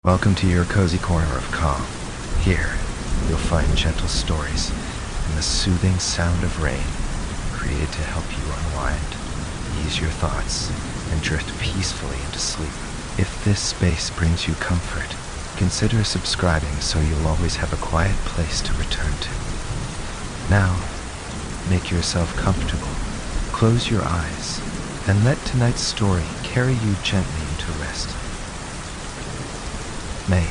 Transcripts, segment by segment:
Welcome to your cozy corner of calm. Here, you'll find gentle stories and the soothing sound of rain, created to help you unwind, ease your thoughts, and drift peacefully into sleep. If this space brings you comfort, consider subscribing so you'll always have a quiet place to return to. Now, make yourself comfortable, close your eyes, and let tonight's story carry you gently into rest. May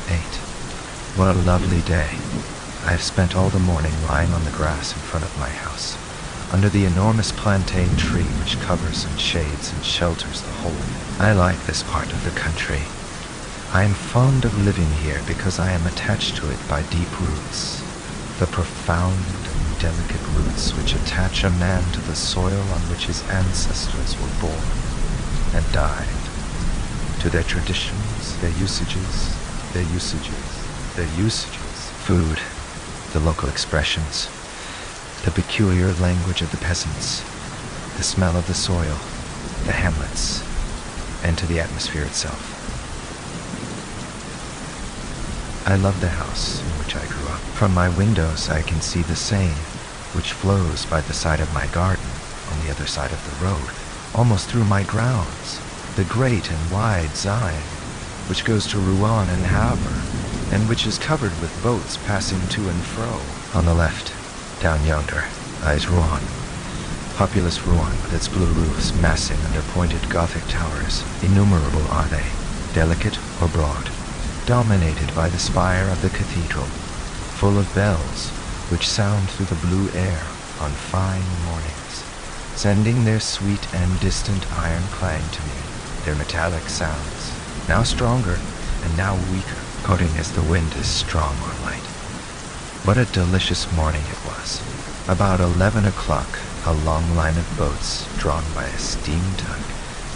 8. What a lovely day. I have spent all the morning lying on the grass in front of my house, under the enormous plantain tree which covers and shades and shelters the whole of it. I like this part of the country. I am fond of living here because I am attached to it by deep roots, the profound and delicate roots which attach a man to the soil on which his ancestors were born and died, to their traditions, their usages, food, the local expressions, the peculiar language of the peasants, the smell of the soil, the hamlets, and to the atmosphere itself. I love the house in which I grew up. From my windows I can see the Seine, which flows by the side of my garden on the other side of the road, almost through my grounds, the great and wide Seine, which goes to Rouen and Havre, and which is covered with boats passing to and fro. On the left, down yonder, lies Rouen. Populous Rouen with its blue roofs massing under pointed Gothic towers. Innumerable are they, delicate or broad, dominated by the spire of the cathedral, full of bells which sound through the blue air on fine mornings, sending their sweet and distant iron clang to me, their metallic sounds, now stronger and now weaker, according as the wind is strong or light. What a delicious morning it was. About 11 o'clock, a long line of boats, drawn by a steam tug,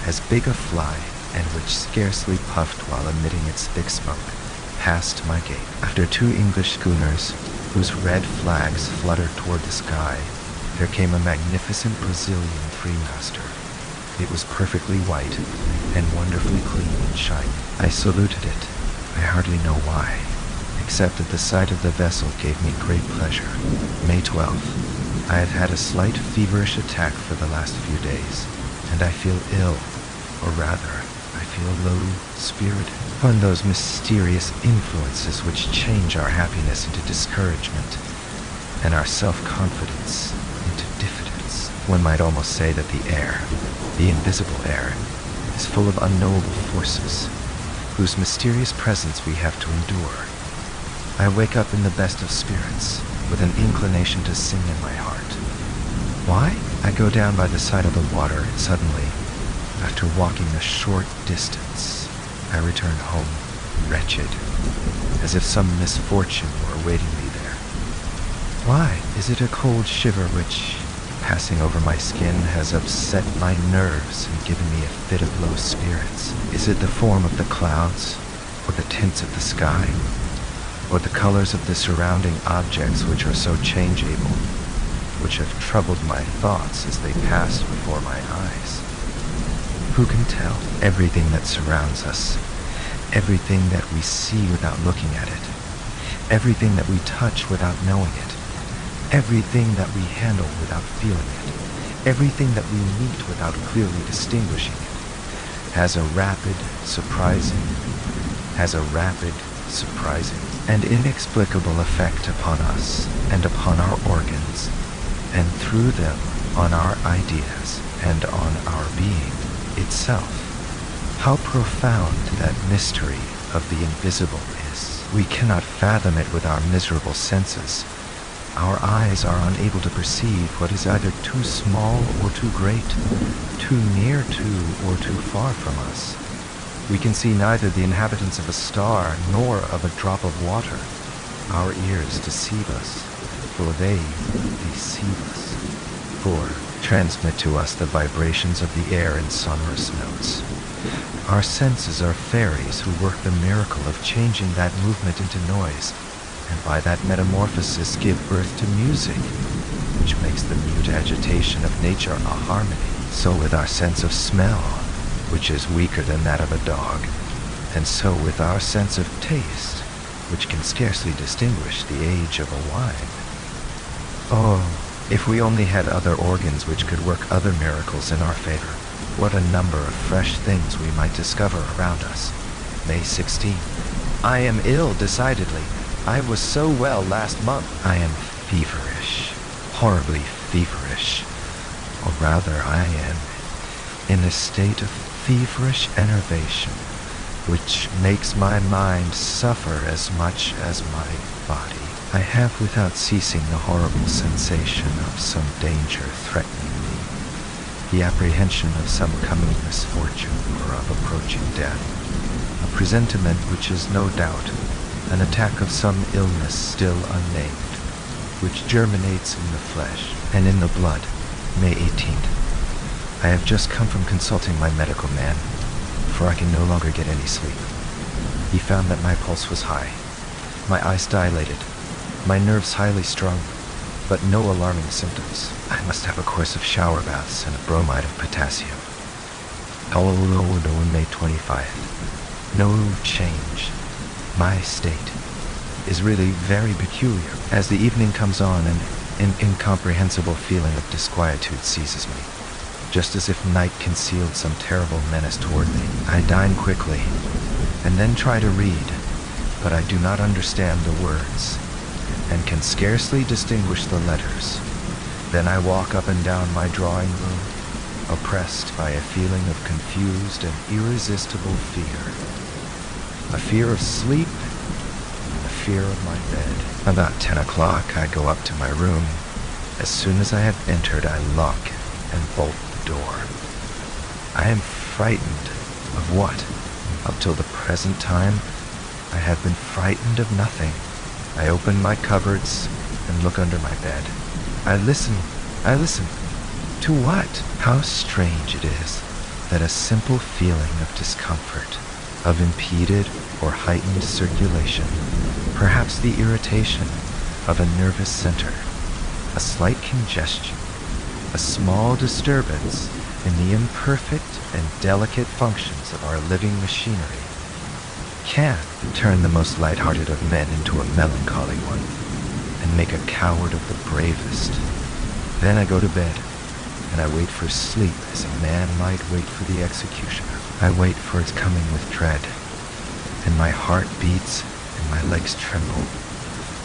as big a fly, and which scarcely puffed while emitting its thick smoke, passed my gate. After 2 English schooners, whose red flags fluttered toward the sky, there came a magnificent Brazilian freemaster. It was perfectly white and wonderfully clean and shiny. I saluted it. I hardly know why, except that the sight of the vessel gave me great pleasure. May 12th. I have had a slight feverish attack for the last few days, and I feel ill, or rather, I feel low-spirited. Upon those mysterious influences which change our happiness into discouragement, and our self-confidence into diffidence. One might almost say that the air, the invisible air, is full of unknowable forces, whose mysterious presence we have to endure. I wake up in the best of spirits, with an inclination to sing in my heart. Why? I go down by the side of the water, and suddenly, after walking a short distance, I return home wretched, as if some misfortune were awaiting me there. Why? Is it a cold shiver which, passing over my skin, has upset my nerves and given me a fit of low spirits? Is it the form of the clouds, or the tints of the sky, or the colors of the surrounding objects which are so changeable, which have troubled my thoughts as they passed before my eyes? Who can tell? Everything that surrounds us, everything that we see without looking at it, everything that we touch without knowing it, everything that we handle without feeling it, everything that we meet without clearly distinguishing it, has a rapid, surprising, and inexplicable effect upon us and upon our organs, and through them on our ideas and on our being itself. How profound that mystery of the invisible is. We cannot fathom it with our miserable senses. Our eyes are unable to perceive what is either too small or too great, too near to or too far from us. We can see neither the inhabitants of a star nor of a drop of water. Our ears deceive us, for they deceive us, for transmit to us the vibrations of the air in sonorous notes. Our senses are fairies who work the miracle of changing that movement into noise, and by that metamorphosis give birth to music, which makes the mute agitation of nature a harmony. So with our sense of smell, which is weaker than that of a dog, And so with our sense of taste, which can scarcely distinguish the age of a wine. Oh, if we only had other organs which could work other miracles in our favor, what a number of fresh things we might discover around us. May 16th. I am ill, decidedly. I was so well last month. I am feverish, horribly feverish. Or rather, I am in a state of feverish enervation, which makes my mind suffer as much as my body. I have without ceasing the horrible sensation of some danger threatening me, the apprehension of some coming misfortune or of approaching death, a presentiment which is no doubt an attack of some illness still unnamed, which germinates in the flesh and in the blood. May 18th. I have just come from consulting my medical man, for I can no longer get any sleep. He found that my pulse was high, my eyes dilated, my nerves highly strung, but no alarming symptoms. I must have a course of shower baths and a bromide of potassium. May 25th. No change. My state is really very peculiar. As the evening comes on, an incomprehensible feeling of disquietude seizes me, just as if night concealed some terrible menace toward me. I dine quickly, and then try to read, but I do not understand the words, and can scarcely distinguish the letters. Then I walk up and down my drawing room, oppressed by a feeling of confused and irresistible fear. A fear of sleep, and a fear of my bed. About 10 o'clock, I go up to my room. As soon as I have entered, I lock and bolt the door. I am frightened of what? Up till the present time, I have been frightened of nothing. I open my cupboards and look under my bed. I listen. To what? How strange it is that a simple feeling of discomfort, of impeded or heightened circulation, perhaps the irritation of a nervous center, a slight congestion, a small disturbance in the imperfect and delicate functions of our living machinery, can turn the most light-hearted of men into a melancholy one, and make a coward of the bravest. Then I go to bed, and I wait for sleep as a man might wait for the executioner. I wait for its coming with dread, and my heart beats and my legs tremble,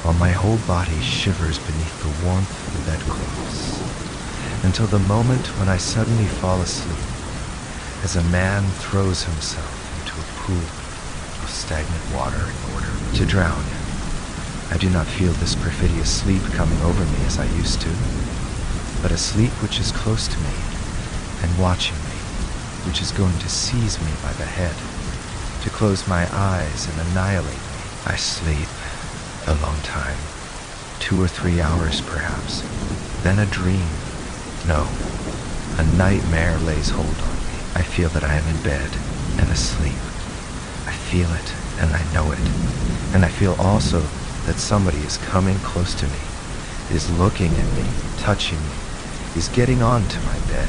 while my whole body shivers beneath the warmth of the bedclothes, until the moment when I suddenly fall asleep, as a man throws himself into a pool of stagnant water in order to drown. I do not feel this perfidious sleep coming over me as I used to, but a sleep which is close to me and watching me, which is going to seize me by the head, to close my eyes and annihilate me. I sleep a long time, 2 or 3 hours perhaps, then a dream. No, a nightmare lays hold on me. I feel that I am in bed and asleep. I feel it and I know it, and I feel also that somebody is coming close to me, is looking at me, touching me, is getting onto my bed,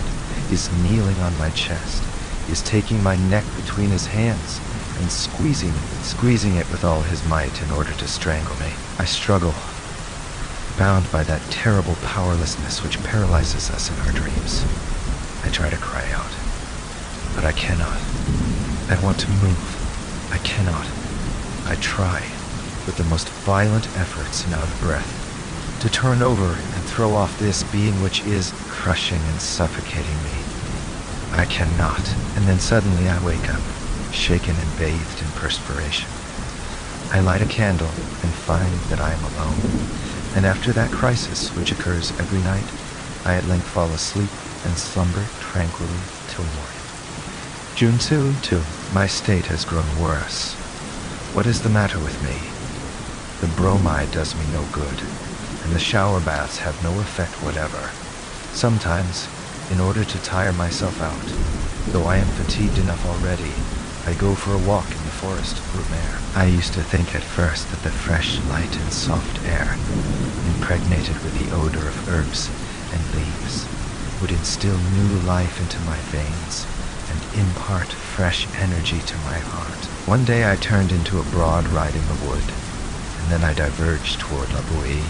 is kneeling on my chest, is taking my neck between his hands and squeezing it with all his might in order to strangle me. I struggle, bound by that terrible powerlessness which paralyzes us in our dreams. I try to cry out, but I cannot. I want to move. I cannot. I try, with the most violent efforts and out of breath, to turn over and throw off this being which is crushing and suffocating me. I cannot, and then suddenly I wake up, shaken and bathed in perspiration. I light a candle and find that I am alone, and after that crisis which occurs every night, I at length fall asleep and slumber tranquilly till morning. June 2. My state has grown worse. What is the matter with me? The bromide does me no good, and the shower baths have no effect whatever. Sometimes, in order to tire myself out, though I am fatigued enough already, I go for a walk in the forest of Brumaire. I used to think at first that the fresh, light, and soft air, impregnated with the odor of herbs and leaves, would instill new life into my veins and impart fresh energy to my heart. One day I turned into a broad ride in the wood, and then I diverged toward La Bouillie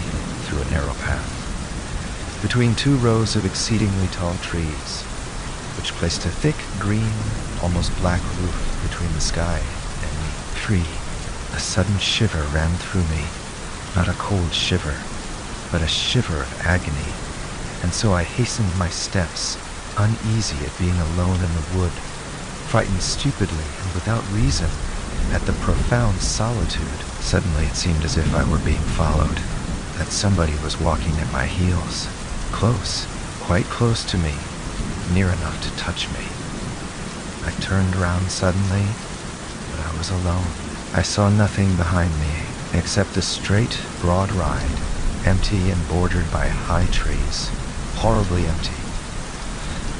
through a narrow path, between two rows of exceedingly tall trees, which placed a thick, green, almost black roof between the sky and me. Free, a sudden shiver ran through me, not a cold shiver, but a shiver of agony, and so I hastened my steps, uneasy at being alone in the wood, frightened stupidly and without reason at the profound solitude. Suddenly it seemed as if I were being followed, that somebody was walking at my heels, close, quite close to me, near enough to touch me. I turned round suddenly, but I was alone. I saw nothing behind me except a straight, broad ride, empty and bordered by high trees, horribly empty.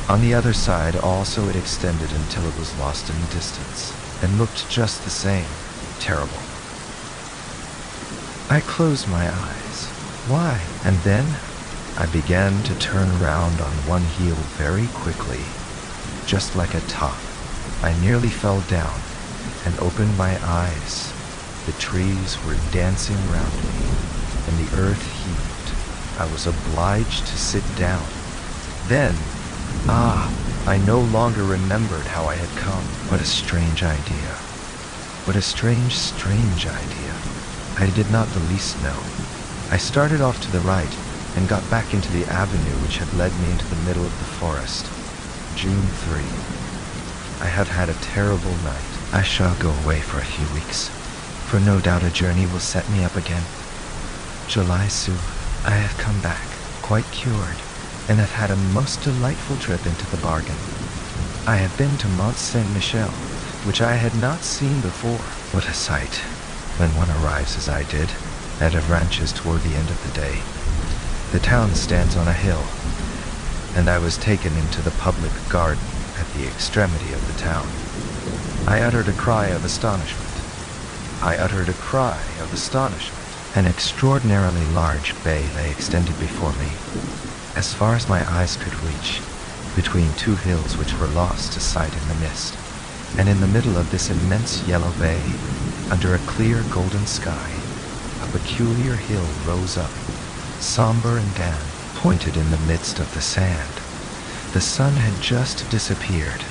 On the other side also it extended until it was lost in the distance, and looked just the same, terrible. I closed my eyes. Why? And then I began to turn round on one heel very quickly, just like a top. I nearly fell down and opened my eyes. The trees were dancing round me, and the earth heaved. I was obliged to sit down. Then, I no longer remembered how I had come. What a strange idea. What a strange, strange idea. I did not the least know. I started off to the right and got back into the avenue which had led me into the middle of the forest. June 3. I have had a terrible night. I shall go away for a few weeks, for no doubt a journey will set me up again. July 2. I have come back, quite cured, and have had a most delightful trip into the bargain. I have been to Mont Saint-Michel, which I had not seen before. What a sight, when one arrives as I did, at Avranches toward the end of the day. The town stands on a hill, and I was taken into the public garden at the extremity of the town. I uttered a cry of astonishment. An extraordinarily large bay lay extended before me, as far as my eyes could reach, between two hills which were lost to sight in the mist, and in the middle of this immense yellow bay, under a clear golden sky, a peculiar hill rose up, somber and damp, pointed in the midst of the sand. The sun had just disappeared,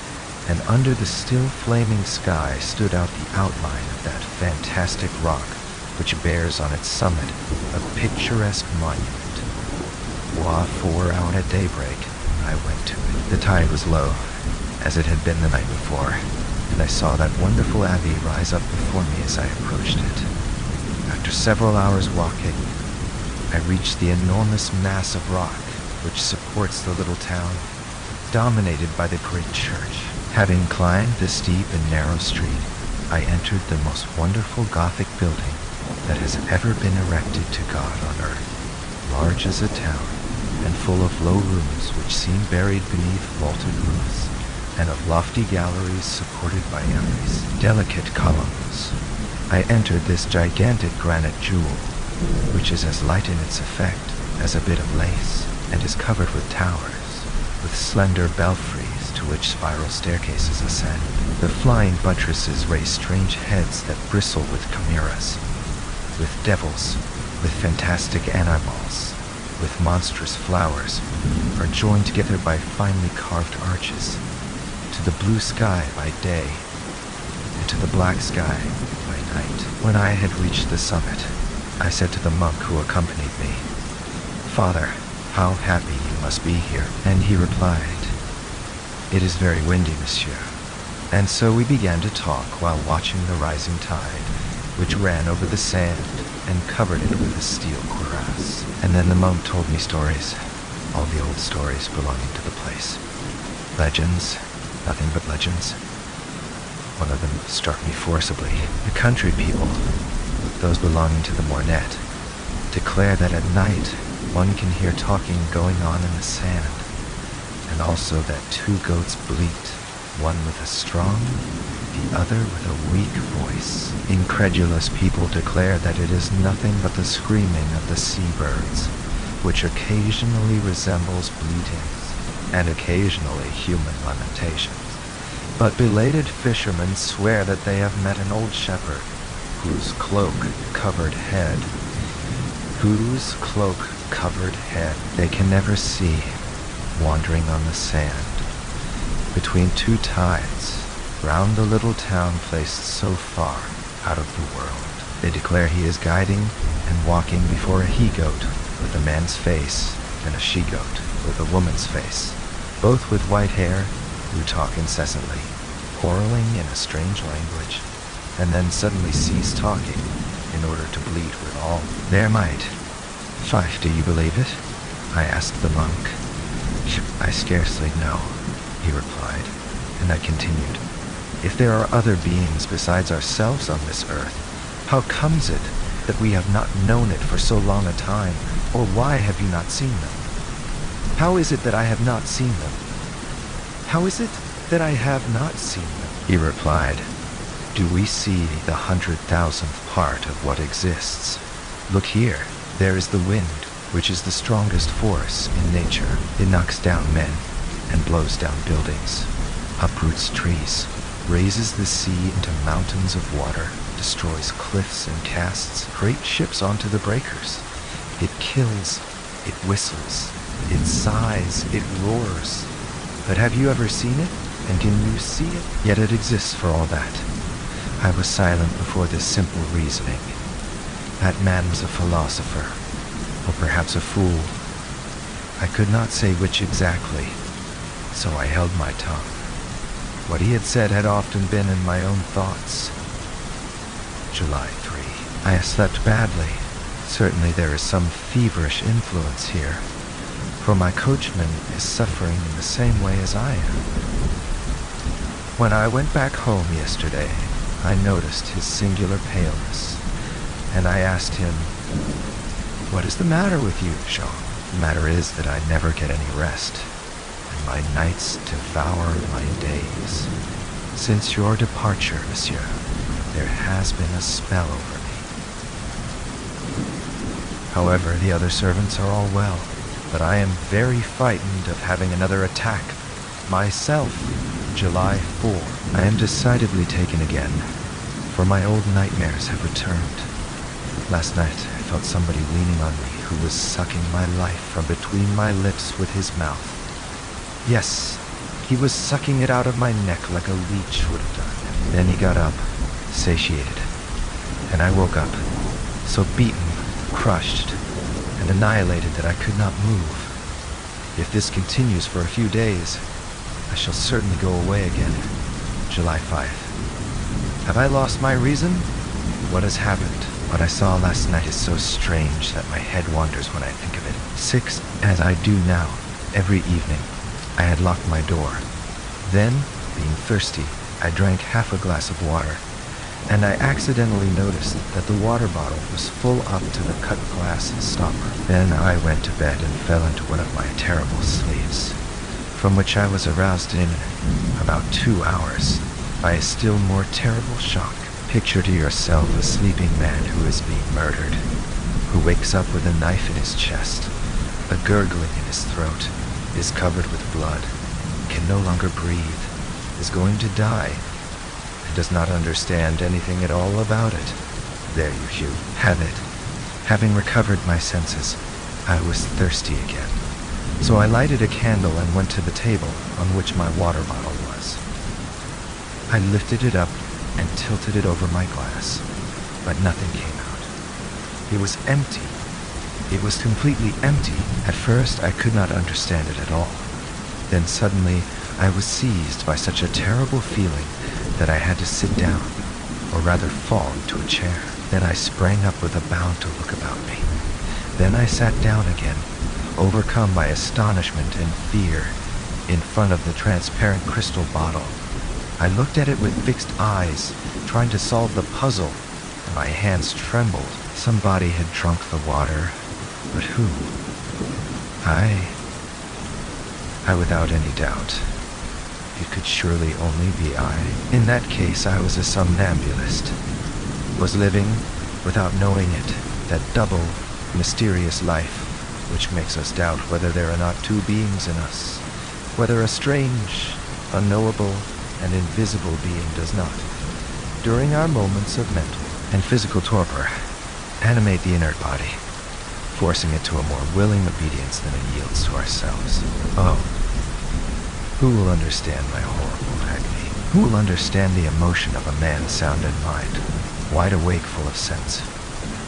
and under the still flaming sky stood out the outline of that fantastic rock which bears on its summit a picturesque monument. 4 hours at daybreak, I went to it. The tide was low, as it had been the night before, and I saw that wonderful abbey rise up before me as I approached it. After several hours walking, I reached the enormous mass of rock which supports the little town, dominated by the great church. Having climbed the steep and narrow street, I entered the most wonderful Gothic building that has ever been erected to God on earth, large as a town, and full of low rooms which seem buried beneath vaulted roofs, and of lofty galleries supported by every delicate columns. I entered this gigantic granite jewel, which is as light in its effect as a bit of lace, and is covered with towers, with slender belfries to which spiral staircases ascend. The flying buttresses raise strange heads that bristle with chimeras, with devils, with fantastic animals, with monstrous flowers, are joined together by finely carved arches, to the blue sky by day, and to the black sky by night. When I had reached the summit, I said to the monk who accompanied me, "Father, how happy you must be here." And he replied, "It is very windy, monsieur." And so we began to talk while watching the rising tide, which ran over the sand and covered it with a steel cuirass. And then the monk told me stories, all the old stories belonging to the place. Legends, nothing but legends. One of them struck me forcibly. The country people, those belonging to the Mornet, declare that at night one can hear talking going on in the sand, and also that two goats bleat, one with a strong, the other with a weak voice. Incredulous people declare that it is nothing but the screaming of the seabirds, which occasionally resembles bleatings, and occasionally human lamentations. But belated fishermen swear that they have met an old shepherd whose cloak-covered head they can never see, wandering on the sand between two tides, round the little town placed so far out of the world. They declare he is guiding and walking before a he-goat with a man's face and a she-goat with a woman's face, both with white hair, who talk incessantly, quarreling in a strange language, and then suddenly cease talking in order to bleat with all their might. Fife, do you believe it? I asked the monk. I scarcely know, he replied, and I continued. If there are other beings besides ourselves on this earth, how comes it that we have not known it for so long a time, or why have you not seen them? How is it that I have not seen them? How is it that I have not seen them? He replied. Do we see the 100,000th part of what exists? Look here, there is the wind, which is the strongest force in nature. It knocks down men and blows down buildings, uproots trees, raises the sea into mountains of water, destroys cliffs and casts great ships onto the breakers. It kills, it whistles, it sighs, it roars. But have you ever seen it? And can you see it? Yet it exists for all that. I was silent before this simple reasoning. That man was a philosopher, or perhaps a fool. I could not say which exactly, so I held my tongue. What he had said had often been in my own thoughts. July 3. I slept badly. Certainly there is some feverish influence here, for my coachman is suffering in the same way as I am. When I went back home yesterday, I noticed his singular paleness, and I asked him, "What is the matter with you, Jean?" The matter is that I never get any rest, and my nights devour my days. Since your departure, monsieur, there has been a spell over me. However, the other servants are all well, but I am very frightened of having another attack. Myself, July 4. I am decidedly taken again, for my old nightmares have returned. Last night, I felt somebody leaning on me who was sucking my life from between my lips with his mouth. Yes, he was sucking it out of my neck like a leech would have done. Then he got up, satiated, and I woke up, so beaten, crushed, and annihilated that I could not move. If this continues for a few days, I shall certainly go away again. July 5. Have I lost my reason? What has happened? What I saw last night is so strange that my head wanders when I think of it. 6, as I do now, every evening, I had locked my door. Then, being thirsty, I drank half a glass of water, and I accidentally noticed that the water bottle was full up to the cut glass stopper. Then I went to bed and fell into one of my terrible sleeps, from which I was aroused in about 2 hours by a still more terrible shock. Picture to yourself a sleeping man who is being murdered, who wakes up with a knife in his chest, a gurgling in his throat, is covered with blood, can no longer breathe, is going to die, and does not understand anything at all about it. There you have it. Having recovered my senses, I was thirsty again. So I lighted a candle and went to the table on which my water bottle was. I lifted it up and tilted it over my glass, but nothing came out. It was empty. It was completely empty. At first, I could not understand it at all. Then suddenly, I was seized by such a terrible feeling that I had to sit down, or rather fall into a chair. Then I sprang up with a bound to look about me. Then I sat down again, overcome by astonishment and fear, in front of the transparent crystal bottle. I looked at it with fixed eyes, trying to solve the puzzle, and my hands trembled. Somebody had drunk the water, but who? I without any doubt. It could surely only be I. In that case, I was a somnambulist, was living, without knowing it, that double, mysterious life, which makes us doubt whether there are not two beings in us, whether a strange, unknowable, an invisible being does not, during our moments of mental and physical torpor, animate the inert body, forcing it to a more willing obedience than it yields to ourselves. Oh, who will understand my horrible agony? Who will understand the emotion of a man sound in mind, wide awake, full of sense,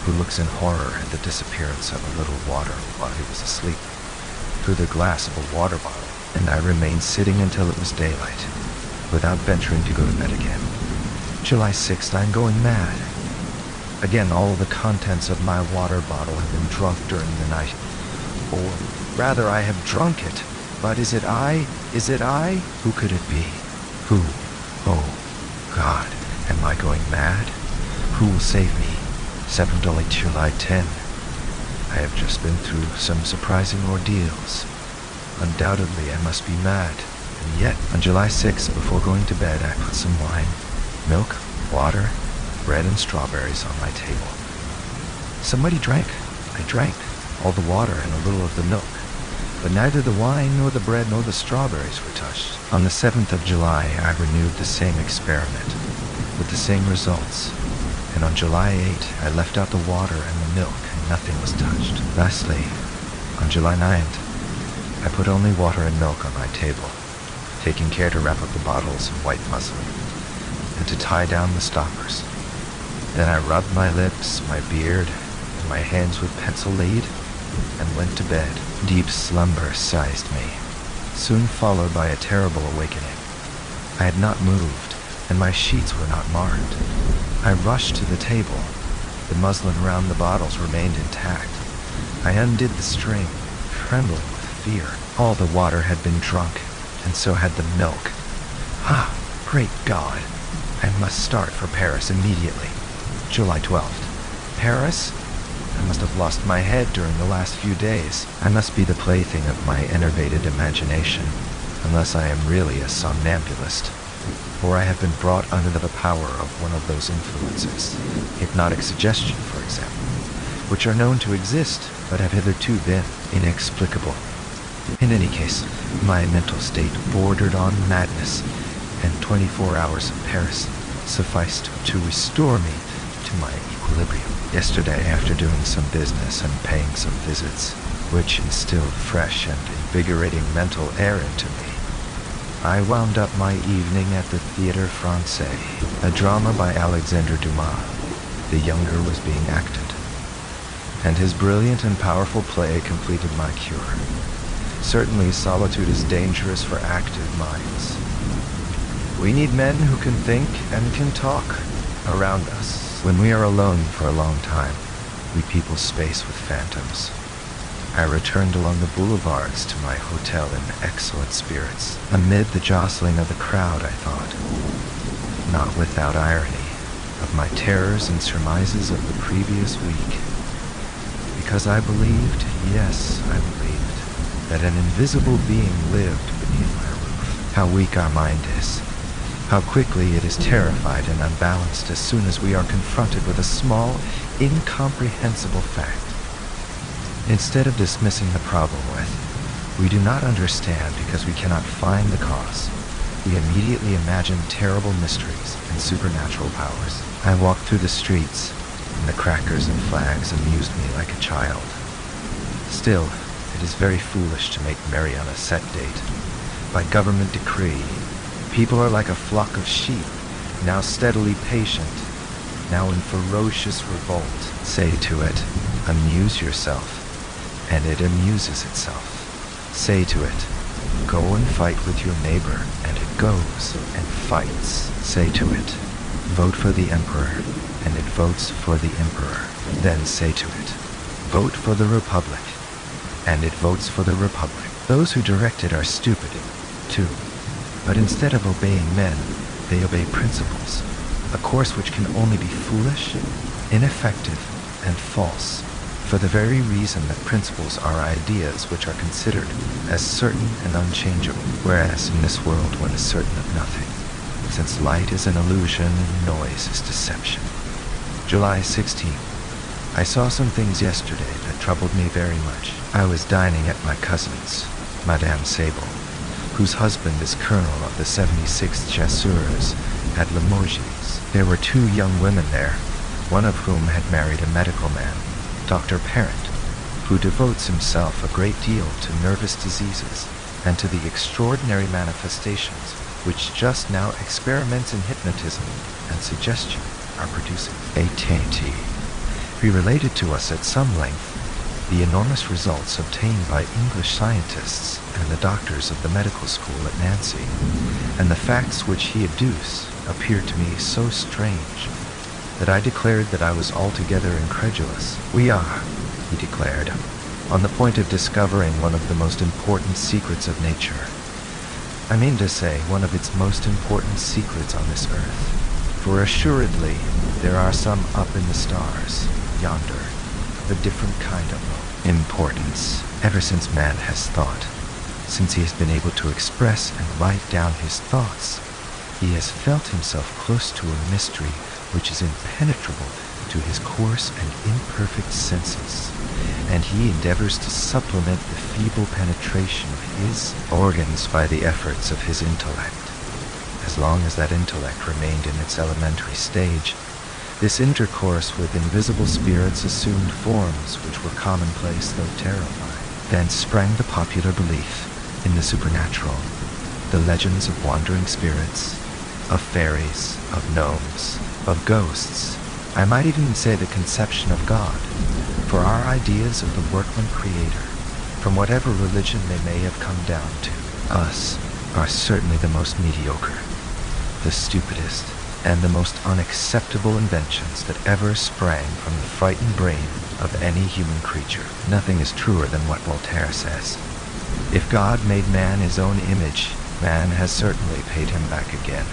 who looks in horror at the disappearance of a little water while he was asleep, through the glass of a water bottle, and I remained sitting until it was daylight, without venturing to go to bed again. July 6th, I'm going mad. Again, all the contents of my water bottle have been drunk during the night. Or rather, I have drunk it. But is it I? Is it I? Who could it be? Who? Oh, God, am I going mad? Who will save me? 7th July 10. I have just been through some surprising ordeals. Undoubtedly, I must be mad. And yet, on July 6th, before going to bed, I put some wine, milk, water, bread and strawberries on my table. Somebody drank. I drank all the water and a little of the milk. But neither the wine nor the bread nor the strawberries were touched. On the 7th of July, I renewed the same experiment, with the same results. And on July 8, I left out the water and the milk, and nothing was touched. Lastly, on July 9th, I put only water and milk on my table, taking care to wrap up the bottles in white muslin, and to tie down the stoppers. Then I rubbed my lips, my beard, and my hands with pencil lead, and went to bed. Deep slumber seized me, soon followed by a terrible awakening. I had not moved, and my sheets were not marked. I rushed to the table. The muslin around the bottles remained intact. I undid the string, trembling with fear. All the water had been drunk, and so had the milk. Ah, great God! I must start for Paris immediately. July 12th. Paris? I must have lost my head during the last few days. I must be the plaything of my enervated imagination, unless I am really a somnambulist, or I have been brought under the power of one of those influences, hypnotic suggestion, for example, which are known to exist, but have hitherto been inexplicable. In any case, my mental state bordered on madness, and 24 hours of Paris sufficed to restore me to my equilibrium. Yesterday, after doing some business and paying some visits, which instilled fresh and invigorating mental air into me, I wound up my evening at the Théâtre Français, a drama by Alexandre Dumas. The younger was being acted, and his brilliant and powerful play completed my cure. Certainly, solitude is dangerous for active minds. We need men who can think and can talk around us. When we are alone for a long time, we people space with phantoms. I returned along the boulevards to my hotel in excellent spirits. Amid the jostling of the crowd, I thought, not without irony, of my terrors and surmises of the previous week. Because I believed, yes, I believed, that an invisible being lived beneath my roof. How weak our mind is. How quickly it is terrified and unbalanced as soon as we are confronted with a small, incomprehensible fact. Instead of dismissing the problem with, "We do not understand because we cannot find the cause," we immediately imagine terrible mysteries and supernatural powers. I walked through the streets, and the crackers and flags amused me like a child. Still, it is very foolish to make merry on a set date. By government decree, people are like a flock of sheep, now steadily patient, now in ferocious revolt. Say to it, "Amuse yourself," and it amuses itself. Say to it, "Go and fight with your neighbor," and it goes and fights. Say to it, "Vote for the emperor," and it votes for the emperor. Then say to it, "Vote for the republic," and it votes for the republic. Those who direct it are stupid, too. But instead of obeying men, they obey principles, a course which can only be foolish, ineffective, and false, for the very reason that principles are ideas which are considered as certain and unchangeable, whereas in this world one is certain of nothing, since light is an illusion and noise is deception. July 16th. I saw some things yesterday that troubled me very much. I was dining at my cousin's, Madame Sable, whose husband is colonel of the 76th Chasseurs at Limoges. There were 2 young women there, one of whom had married a medical man, Dr. Parent, who devotes himself a great deal to nervous diseases and to the extraordinary manifestations which just now experiments in hypnotism and suggestion are producing. AT&T. He related to us at some length the enormous results obtained by English scientists and the doctors of the medical school at Nancy, and the facts which he adduced appeared to me so strange that I declared that I was altogether incredulous. We are, he declared, on the point of discovering one of the most important secrets of nature. I mean to say, one of its most important secrets on this earth. For assuredly, there are some up in the stars, yonder, of a different kind of importance. Ever since man has thought, since he has been able to express and write down his thoughts, he has felt himself close to a mystery which is impenetrable to his coarse and imperfect senses, and he endeavors to supplement the feeble penetration of his organs by the efforts of his intellect. As long as that intellect remained in its elementary stage, this intercourse with invisible spirits assumed forms which were commonplace though terrifying. Thence sprang the popular belief in the supernatural, the legends of wandering spirits, of fairies, of gnomes, of ghosts. I might even say the conception of God, for our ideas of the workman creator, from whatever religion they may have come down to, us are certainly the most mediocre, the stupidest, and the most unacceptable inventions that ever sprang from the frightened brain of any human creature. Nothing is truer than what Voltaire says. If God made man his own image, man has certainly paid him back again.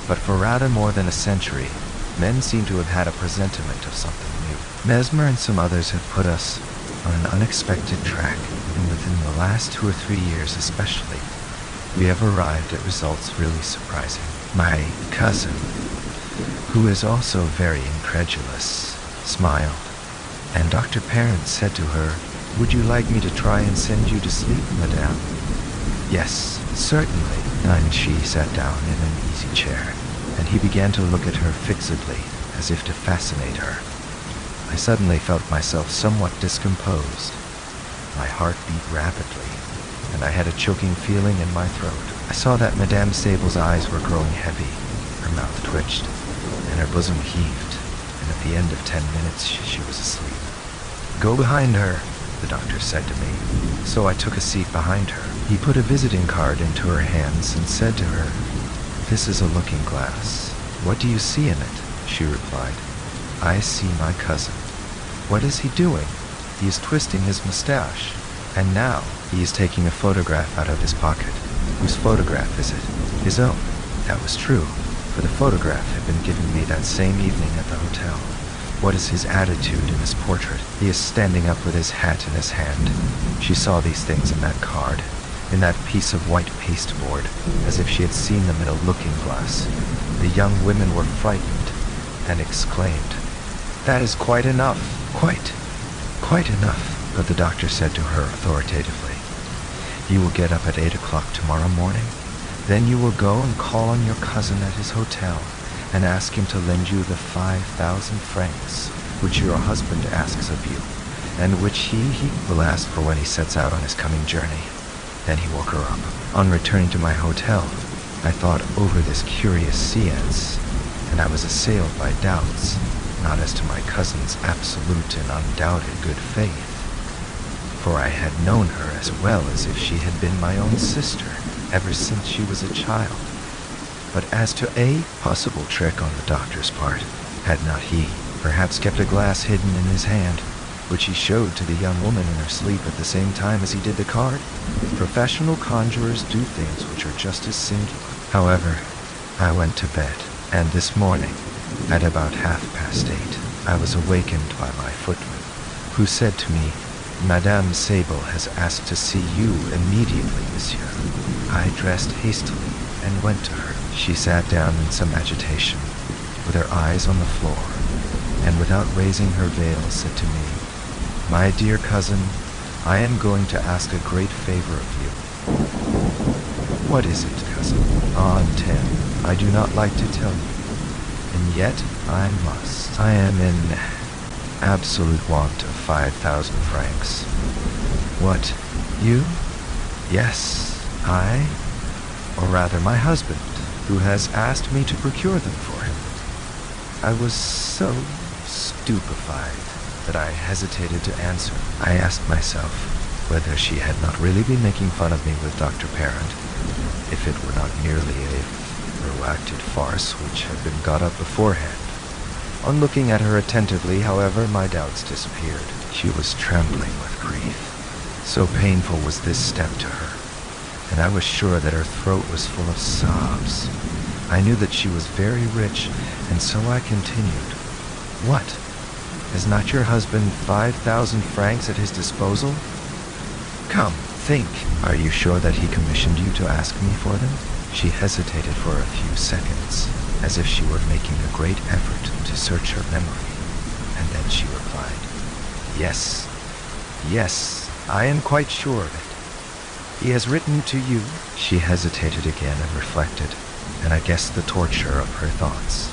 But for rather more than a century, men seem to have had a presentiment of something new. Mesmer and some others have put us on an unexpected track, and within the last 2 or 3 years especially, we have arrived at results really surprising. My cousin, who is also very incredulous, smiled, and Dr. Parent said to her, "Would you like me to try and send you to sleep, madame?" "Yes, certainly." And she sat down in an easy chair, and he began to look at her fixedly, as if to fascinate her. I suddenly felt myself somewhat discomposed. My heart beat rapidly, and I had a choking feeling in my throat. I saw that Madame Sable's eyes were growing heavy, her mouth twitched, and her bosom heaved, and at the end of 10 minutes she was asleep. "Go behind her," the doctor said to me. So I took a seat behind her. He put a visiting card into her hands and said to her, "This is a looking glass. What do you see in it?" She replied, "I see my cousin." "What is he doing?" "He is twisting his mustache. And now he is taking a photograph out of his pocket." "Whose photograph is it?" "His own." That was true, for the photograph had been given me that same evening at the hotel. "What is his attitude in his portrait?" "He is standing up with his hat in his hand." She saw these things in that card, in that piece of white pasteboard, as if she had seen them in a looking-glass. The young women were frightened and exclaimed, "That is quite enough." Quite enough," but the doctor said to her authoritatively, "You will get up at 8 o'clock tomorrow morning. Then you will go and call on your cousin at his hotel and ask him to lend you the 5,000 francs which your husband asks of you, and which he will ask for when he sets out on his coming journey." Then he woke her up. On returning to my hotel, I thought over this curious seance, and I was assailed by doubts, not as to my cousin's absolute and undoubted good faith, for I had known her as well as if she had been my own sister ever since she was a child, but as to a possible trick on the doctor's part. Had not he perhaps kept a glass hidden in his hand, which he showed to the young woman in her sleep at the same time as he did the card? Professional conjurers do things which are just as singular. However, I went to bed, and this morning, at about 8:30, I was awakened by my footman, who said to me, "Madame Sable has asked to see you immediately, monsieur." I dressed hastily and went to her. She sat down in some agitation, with her eyes on the floor, and without raising her veil said to me, "My dear cousin, I am going to ask a great favor of you." What is it, cousin? On 10. I do not like to tell you, and yet I must. I am in absolute want of 5,000 francs. What? You? Yes, I, or rather my husband, who has asked me to procure them for him. I was so stupefied that I hesitated to answer. I asked myself whether she had not really been making fun of me with Dr. Parent, if it were not merely a proacted farce which had been got up beforehand. On looking at her attentively, however, my doubts disappeared. She was trembling with grief. So painful was this step to her, and I was sure that her throat was full of sobs. I knew that she was very rich, and so I continued. What? Has not your husband 5,000 francs at his disposal? Come, think. Are you sure that he commissioned you to ask me for them? She hesitated for a few seconds, as if she were making a great effort to search her memory, and then she replied, Yes, I am quite sure of it. He has written to you. She hesitated again and reflected, and I guessed the torture of her thoughts.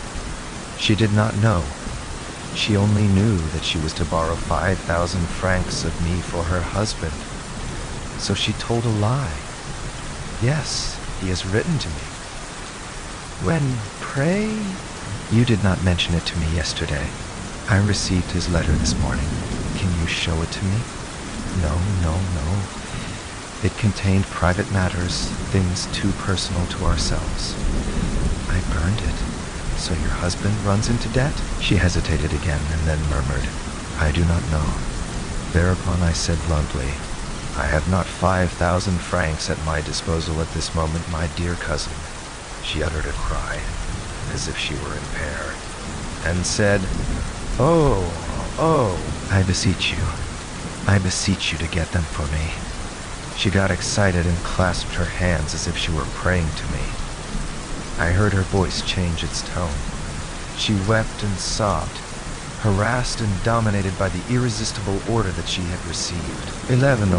She did not know. She only knew that she was to borrow 5,000 francs of me for her husband. So she told a lie. Yes, he has written to me. When, pray? You did not mention it to me yesterday. I received his letter this morning. Can you show it to me? No. It contained private matters, things too personal to ourselves. I burned it. So your husband runs into debt? She hesitated again and then murmured, I do not know. Thereupon I said bluntly, I have not 5,000 francs at my disposal at this moment, my dear cousin. She uttered a cry, as if she were impaired, and said, Oh, I beseech you to get them for me. She got excited and clasped her hands as if she were praying to me. I heard her voice change its tone. She wept and sobbed, harassed and dominated by the irresistible order that she had received. 11.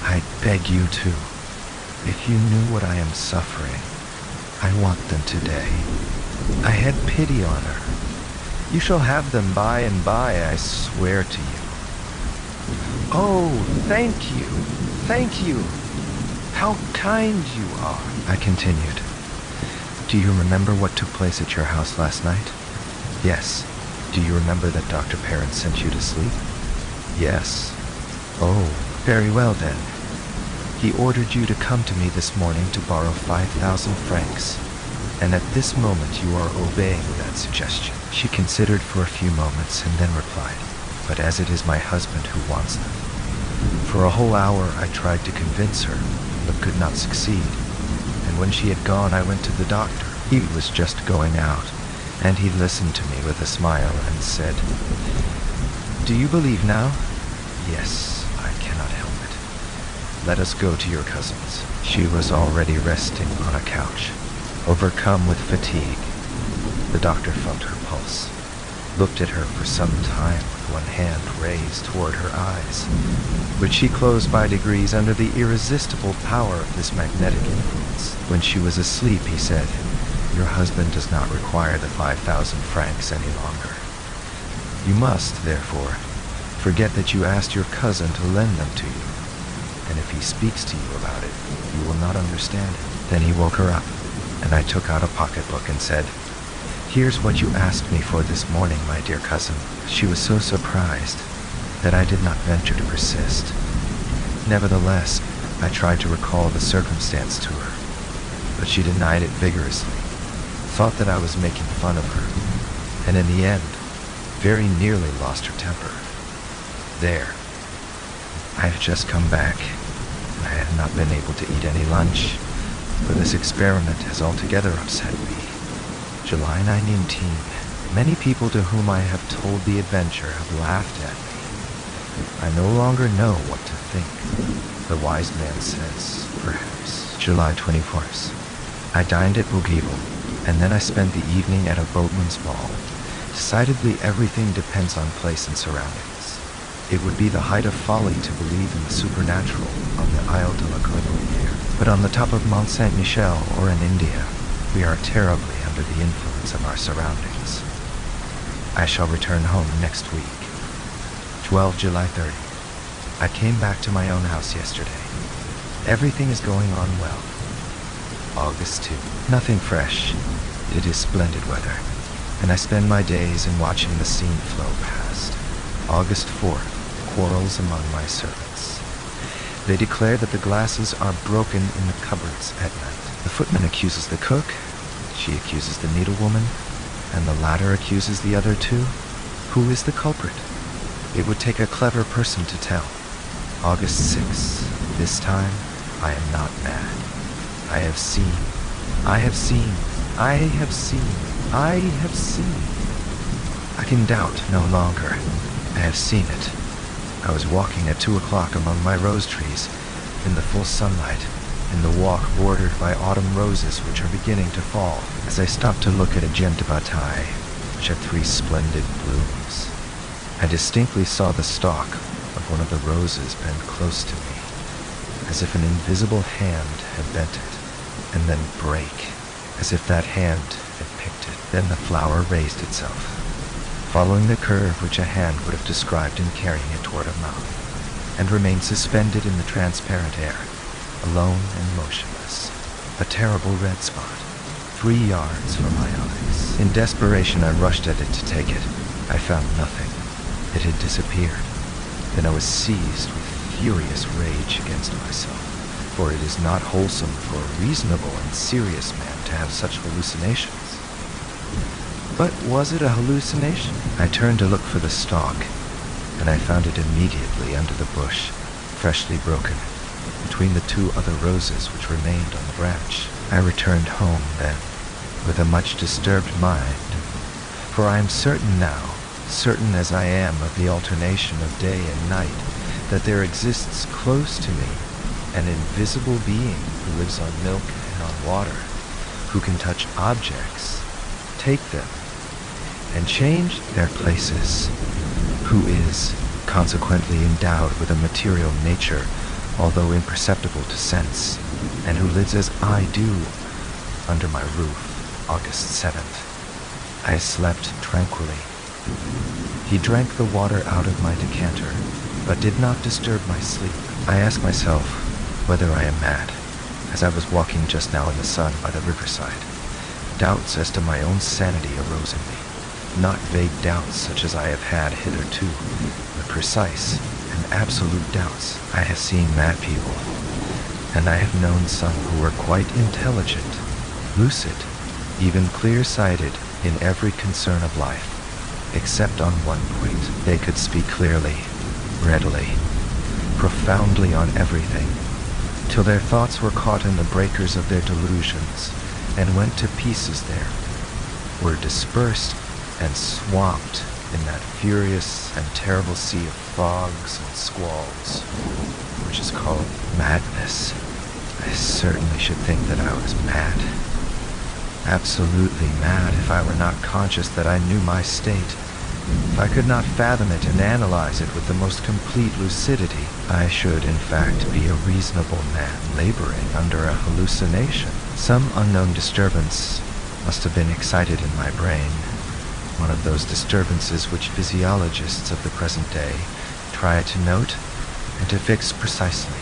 I beg you to. If you knew what I am suffering, I want them today. I had pity on her. You shall have them by and by, I swear to you. Oh, thank you. How kind you are, I continued. Do you remember what took place at your house last night? Yes. Do you remember that Dr. Parent sent you to sleep? Yes. Oh, very well then. He ordered you to come to me this morning to borrow 5,000 francs. And at this moment you are obeying that suggestion. She considered for a few moments and then replied, But as it is my husband who wants them. For a whole hour I tried to convince her, but could not succeed. And when she had gone, I went to the doctor. He was just going out, and he listened to me with a smile and said, Do you believe now? Yes, I cannot help it. Let us go to your cousin's. She was already resting on a couch, overcome with fatigue. The doctor felt her pulse, looked at her for some time with one hand raised toward her eyes, which she closed by degrees under the irresistible power of this magnetic influence. When she was asleep, he said, Your husband does not require the 5,000 francs any longer. You must, therefore, forget that you asked your cousin to lend them to you, and if he speaks to you about it, you will not understand him. Then he woke her up, and I took out a pocketbook and said, Here's what you asked me for this morning, my dear cousin. She was so surprised that I did not venture to persist. Nevertheless, I tried to recall the circumstance to her, but she denied it vigorously, thought that I was making fun of her, and in the end, very nearly lost her temper. There. I have just come back, and I have not been able to eat any lunch, for this experiment has altogether upset me. July 19. Many people to whom I have told the adventure have laughed at me. I no longer know what to think. The wise man says, perhaps. July 24th. I dined at Bougival, and then I spent the evening at a boatman's ball. Decidedly everything depends on place and surroundings. It would be the height of folly to believe in the supernatural on the Isle de la Cordelière. But on the top of Mont Saint-Michel or in India, we are terribly under the influence of our surroundings. I shall return home next week. 12 July 30. I came back to my own house yesterday. Everything is going on well. August 2. Nothing fresh. It is splendid weather, and I spend my days in watching the scene flow past. August 4th. Quarrels among my servants. They declare that the glasses are broken in the cupboards at night. The footman accuses the cook, she accuses the needlewoman, and the latter accuses the other two. Who is the culprit? It would take a clever person to tell. August 6th. This time, I am not mad. I have seen. I have seen. I have seen. I have seen. I can doubt no longer. I have seen it. I was walking at 2 o'clock among my rose trees, in the full sunlight, in the walk bordered by autumn roses which are beginning to fall, as I stopped to look at a gem de bataille, which had 3 splendid blooms. I distinctly saw the stalk of one of the roses bend close to me, as if an invisible hand had bent it, and then break, as if that hand had picked it. Then the flower raised itself, following the curve which a hand would have described in carrying it toward a mouth, and remained suspended in the transparent air, alone and motionless, a terrible red spot, 3 yards from my eyes. In desperation, I rushed at it to take it. I found nothing. It had disappeared. Then I was seized with furious rage against myself, for it is not wholesome for a reasonable and serious man to have such hallucinations. But was it a hallucination? I turned to look for the stalk, and I found it immediately under the bush, freshly broken, between the 2 other roses which remained on the branch. I returned home then, with a much disturbed mind, for I am certain now, certain as I am of the alternation of day and night, that there exists close to me an invisible being who lives on milk and on water, who can touch objects, take them, and change their places, who is consequently endowed with a material nature, although imperceptible to sense, and who lives as I do under my roof. August 7th. I slept tranquilly. He drank the water out of my decanter, but did not disturb my sleep. I asked myself whether I am mad, as I was walking just now in the sun by the riverside. Doubts as to my own sanity arose in me. Not vague doubts such as I have had hitherto, but precise and absolute doubts. I have seen mad people, and I have known some who were quite intelligent, lucid, even clear-sighted in every concern of life, except on one point. They could speak clearly, readily, profoundly on everything, till their thoughts were caught in the breakers of their delusions, and went to pieces there, were dispersed and swamped in that furious and terrible sea of fogs and squalls, which is called madness. I certainly should think that I was mad. Absolutely mad if I were not conscious that I knew my state. If I could not fathom it and analyze it with the most complete lucidity, I should in fact be a reasonable man laboring under a hallucination. Some unknown disturbance must have been excited in my brain, one of those disturbances which physiologists of the present day try to note and to fix precisely.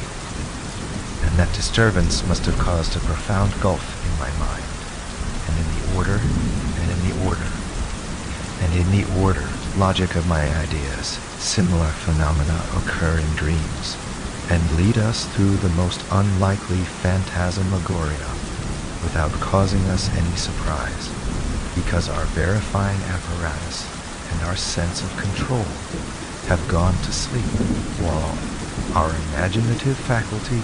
And that disturbance must have caused a profound gulf in my mind, and in the order, logic of my ideas, similar phenomena occur in dreams, and lead us through the most unlikely phantasmagoria, without causing us any surprise, because our verifying apparatus and our sense of control have gone to sleep, while our imaginative faculty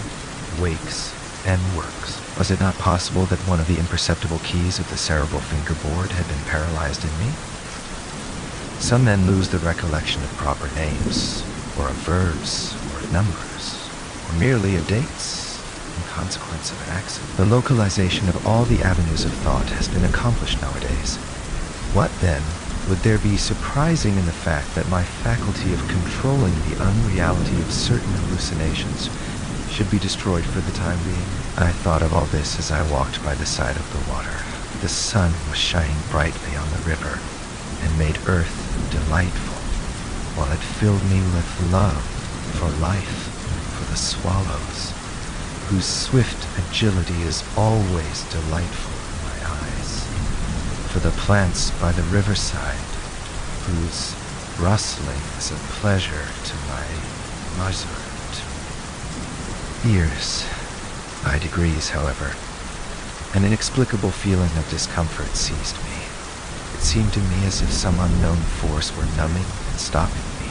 wakes and works. Was it not possible that one of the imperceptible keys of the cerebral fingerboard had been paralyzed in me? Some men lose the recollection of proper names, or of verbs, or of numbers, or merely of dates, in consequence of an accident. The localization of all the avenues of thought has been accomplished nowadays. What, then, Would there be surprising in the fact that my faculty of controlling the unreality of certain hallucinations should be destroyed for the time being? I thought of all this as I walked by the side of the water. The sun was shining brightly on the river and made earth delightful, while it filled me with love for life, for the swallows, whose swift agility is always delightful in my eyes, for the plants by the riverside, whose rustling is a pleasure to my muzzle. Ears. By degrees, however, an inexplicable feeling of discomfort seized me. It seemed to me as if some unknown force were numbing and stopping me,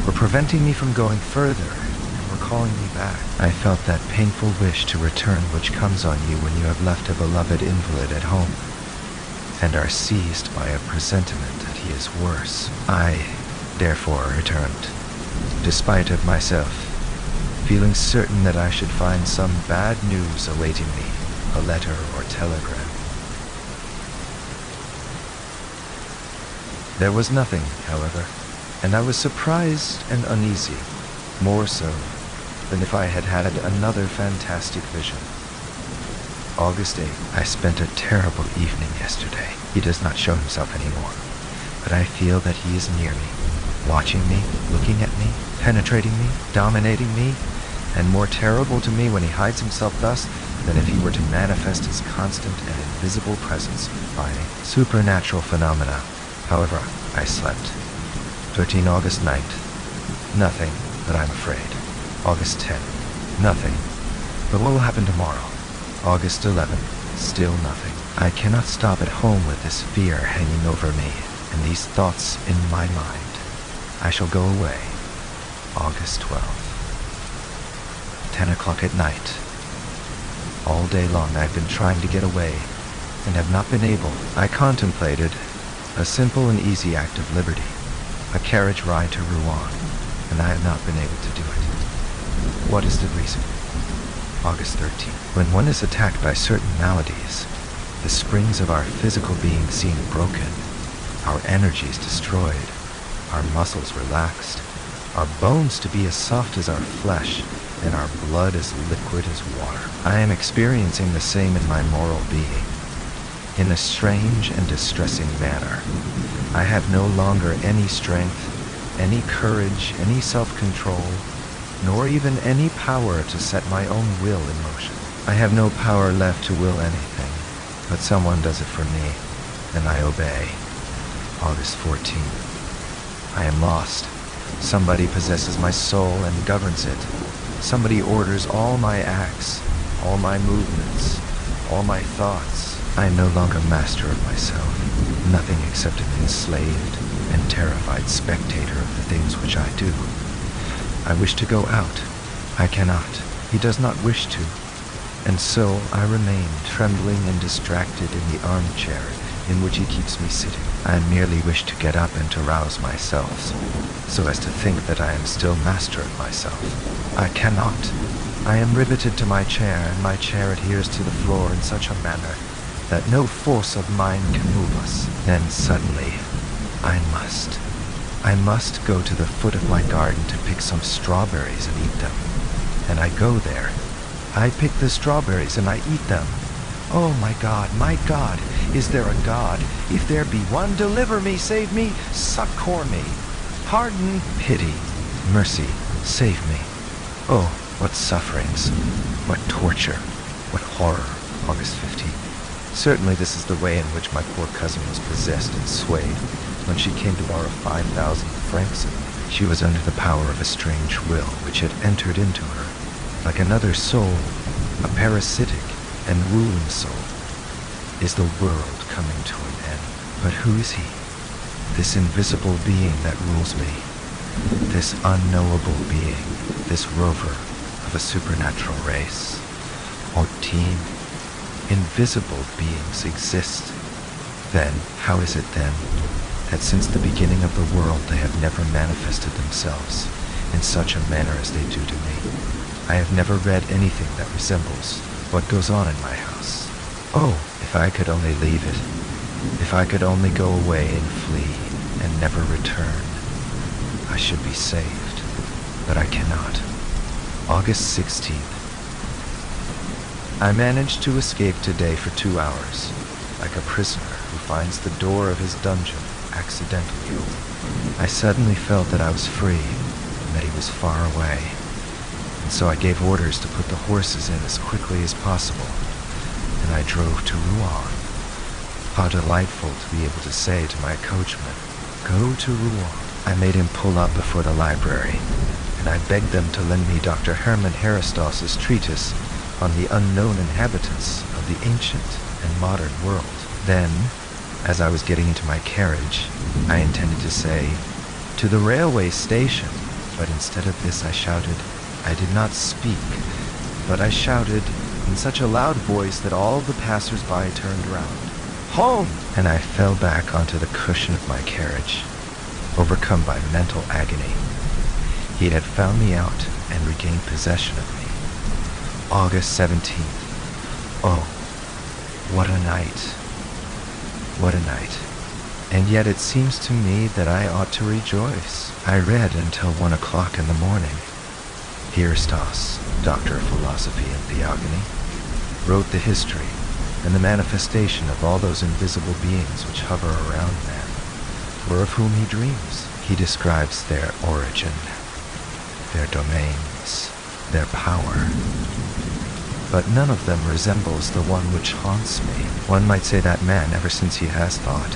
were preventing me from going further, and were calling me back. I felt that painful wish to return which comes on you when you have left a beloved invalid at home, and are seized by a presentiment that he is worse. I, therefore, returned, despite of myself, feeling certain that I should find some bad news awaiting me, a letter or telegram. There was nothing, however, and I was surprised and uneasy, more so than if I had had another fantastic vision. August 8th. I spent a terrible evening yesterday. He does not show himself anymore, but I feel that he is near me, watching me, looking at me, penetrating me, dominating me, and more terrible to me when he hides himself thus than if he were to manifest his constant and invisible presence by supernatural phenomena. However, I slept. 13 August 9th. Nothing, but I'm afraid. August 10th. Nothing, but what will happen tomorrow? August 11th. Still nothing. I cannot stop at home with this fear hanging over me and these thoughts in my mind. I shall go away. August 12th. 10 o'clock at night. All day long I've been trying to get away and have not been able. I contemplated a simple and easy act of liberty, a carriage ride to Rouen, and I have not been able to do it. What is the reason? August 13th. When one is attacked by certain maladies, the springs of our physical being seem broken, our energies destroyed, our muscles relaxed, our bones to be as soft as our flesh, and our blood as liquid as water. I am experiencing the same in my moral being, in a strange and distressing manner. I have no longer any strength, any courage, any self-control, nor even any power to set my own will in motion. I have no power left to will anything, but someone does it for me, and I obey. August 14th. I am lost. Somebody possesses my soul and governs it. Somebody orders all my acts, all my movements, all my thoughts. I am no longer master of myself, nothing except an enslaved and terrified spectator of the things which I do. I wish to go out. I cannot. He does not wish to. And so I remain trembling and distracted in the armchair in which he keeps me sitting. I merely wish to get up and to rouse myself, so as to think that I am still master of myself. I cannot. I am riveted to my chair, and my chair adheres to the floor in such a manner that no force of mine can move us. Then suddenly, I must go to the foot of my garden to pick some strawberries and eat them. And I go there. I pick the strawberries and I eat them. Oh my God, is there a God? If there be one, deliver me, save me, succor me. Pardon, pity, mercy, save me. Oh, what sufferings, what torture, what horror. August 15th. Certainly this is the way in which my poor cousin was possessed and swayed when she came to borrow 5,000 francs of me. She was under the power of a strange will which had entered into her, like another soul, a parasitic and ruling soul. Is the world coming to an end? But who is he? This invisible being that rules me, this unknowable being, this rover of a supernatural race, or team. Invisible beings exist. Then, how is it then, that since the beginning of the world they have never manifested themselves in such a manner as they do to me? I have never read anything that resembles what goes on in my house. Oh, if I could only leave it, If I could only go away and flee and never return, I should be saved, but I cannot. August 16th. I managed to escape today for 2 hours, like a prisoner who finds the door of his dungeon accidentally open. I suddenly felt that I was free and that he was far away, and so I gave orders to put the horses in as quickly as possible, and I drove to Rouen. How delightful to be able to say to my coachman, "Go to Rouen." I made him pull up before the library, and I begged them to lend me Dr. Hermann Herestauss's treatise on the unknown inhabitants of the ancient and modern world. Then, as I was getting into my carriage, I intended to say, "To the railway station," but instead of this I shouted. I did not speak, but I shouted in such a loud voice that all the passers-by turned round. "Home!" And I fell back onto the cushion of my carriage, overcome by mental agony. He had found me out and regained possession of me. August 17th. Oh, what a night. What a night. And yet it seems to me that I ought to rejoice. I read until 1 o'clock in the morning. Herestauss, Doctor of Philosophy and Theogony, wrote the history and the manifestation of all those invisible beings which hover around man, or of whom he dreams. He describes their origin, their domains, their power. But none of them resembles the one which haunts me. One might say that man, ever since he has thought,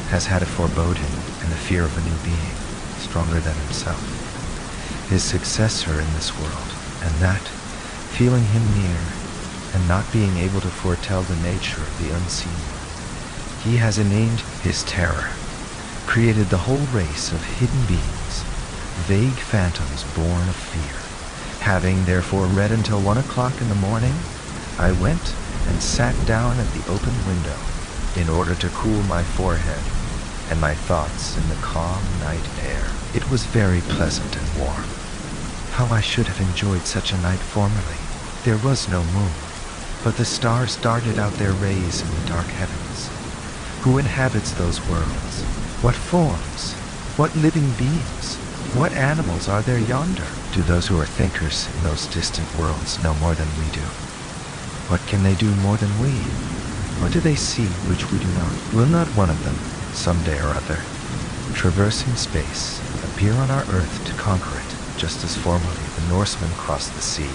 has had a foreboding and a fear of a new being, stronger than himself, his successor in this world, and that, feeling him near, and not being able to foretell the nature of the unseen one, he has innamed his terror, created the whole race of hidden beings, vague phantoms born of fear. Having therefore read until 1 o'clock in the morning, I went and sat down at the open window in order to cool my forehead and my thoughts in the calm night air. It was very pleasant and warm. How I should have enjoyed such a night formerly. There was no moon, but the stars darted out their rays in the dark heavens. Who inhabits those worlds? What forms? What living beings? What animals are there yonder? Do those who are thinkers in those distant worlds know more than we do? What can they do more than we? What do they see which we do not? Will not one of them, some day or other, traversing space, appear on our earth to conquer it, just as formerly the Norsemen crossed the sea,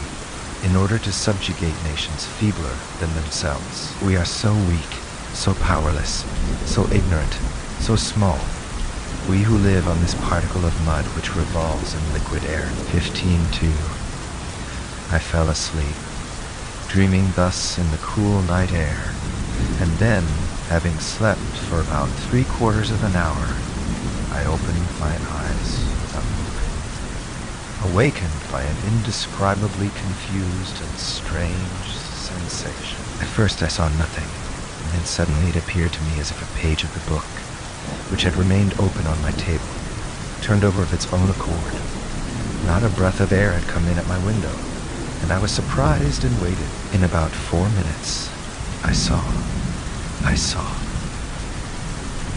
in order to subjugate nations feebler than themselves? We are so weak, so powerless, so ignorant, so small, we who live on this particle of mud which revolves in liquid air. 15:2. I fell asleep, dreaming thus in the cool night air, and then, having slept for about 3/4 of an hour, I opened my eyes without moving, awakened by an indescribably confused and strange sensation. At first I saw nothing, and then suddenly it appeared to me as if a page of the book, which had remained open on my table, turned over of its own accord. Not a breath of air had come in at my window, and I was surprised and waited. In about 4 minutes, I saw.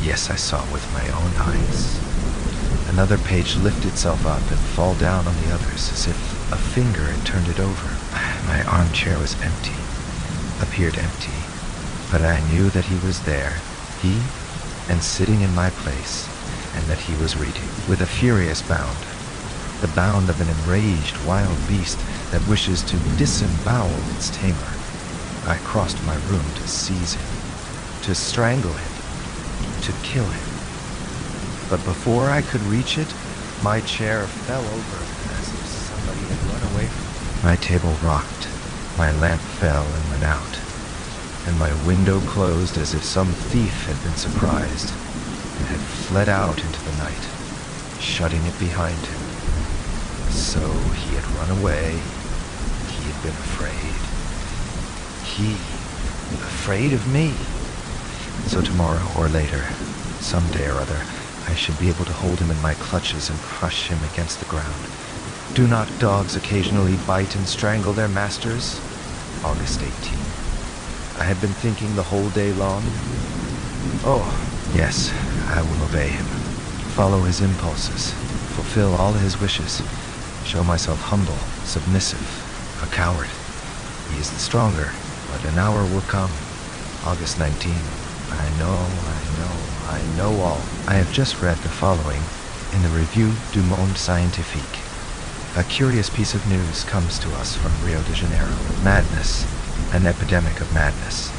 Yes, I saw with my own eyes. Another page lift itself up and fall down on the others, as if a finger had turned it over. My armchair was empty, appeared empty, but I knew that he was there, he, and sitting in my place, and that he was reading, with a furious bound, the bound of an enraged wild beast that wishes to disembowel its tamer. I crossed my room to seize him, to strangle him, to kill him. But before I could reach it, my chair fell over as if somebody had run away from me. My table rocked, my lamp fell and went out, and my window closed as if some thief had been surprised and had fled out into the night, shutting it behind him. So he had run away. He had been afraid. He, afraid of me. So tomorrow or later, some day or other, I should be able to hold him in my clutches and crush him against the ground. Do not dogs occasionally bite and strangle their masters? August 18th. I had been thinking the whole day long. Oh, yes, I will obey him. Follow his impulses. Fulfill all his wishes. Show myself humble, submissive, a coward. He is the stronger, but an hour will come. August 19. I know all. I have just read the following in the Revue du Monde Scientifique. A curious piece of news comes to us from Rio de Janeiro. Madness, an epidemic of madness,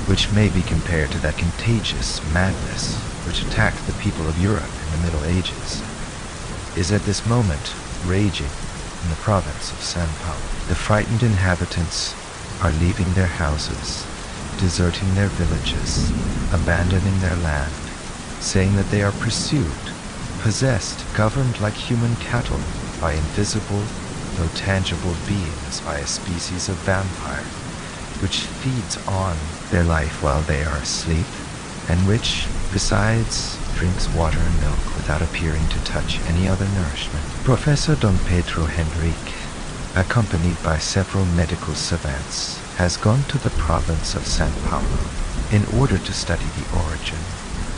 which may be compared to that contagious madness which attacked the people of Europe in the Middle Ages, is at this moment raging in the province of São Paulo. The frightened inhabitants are leaving their houses, deserting their villages, abandoning their land, saying that they are pursued, possessed, governed like human cattle by invisible, though tangible beings, by a species of vampire, which feeds on their life while they are asleep, and which, besides, drinks water and milk without appearing to touch any other nourishment. Professor Don Pedro Henrique, accompanied by several medical savants, has gone to the province of São Paulo in order to study the origin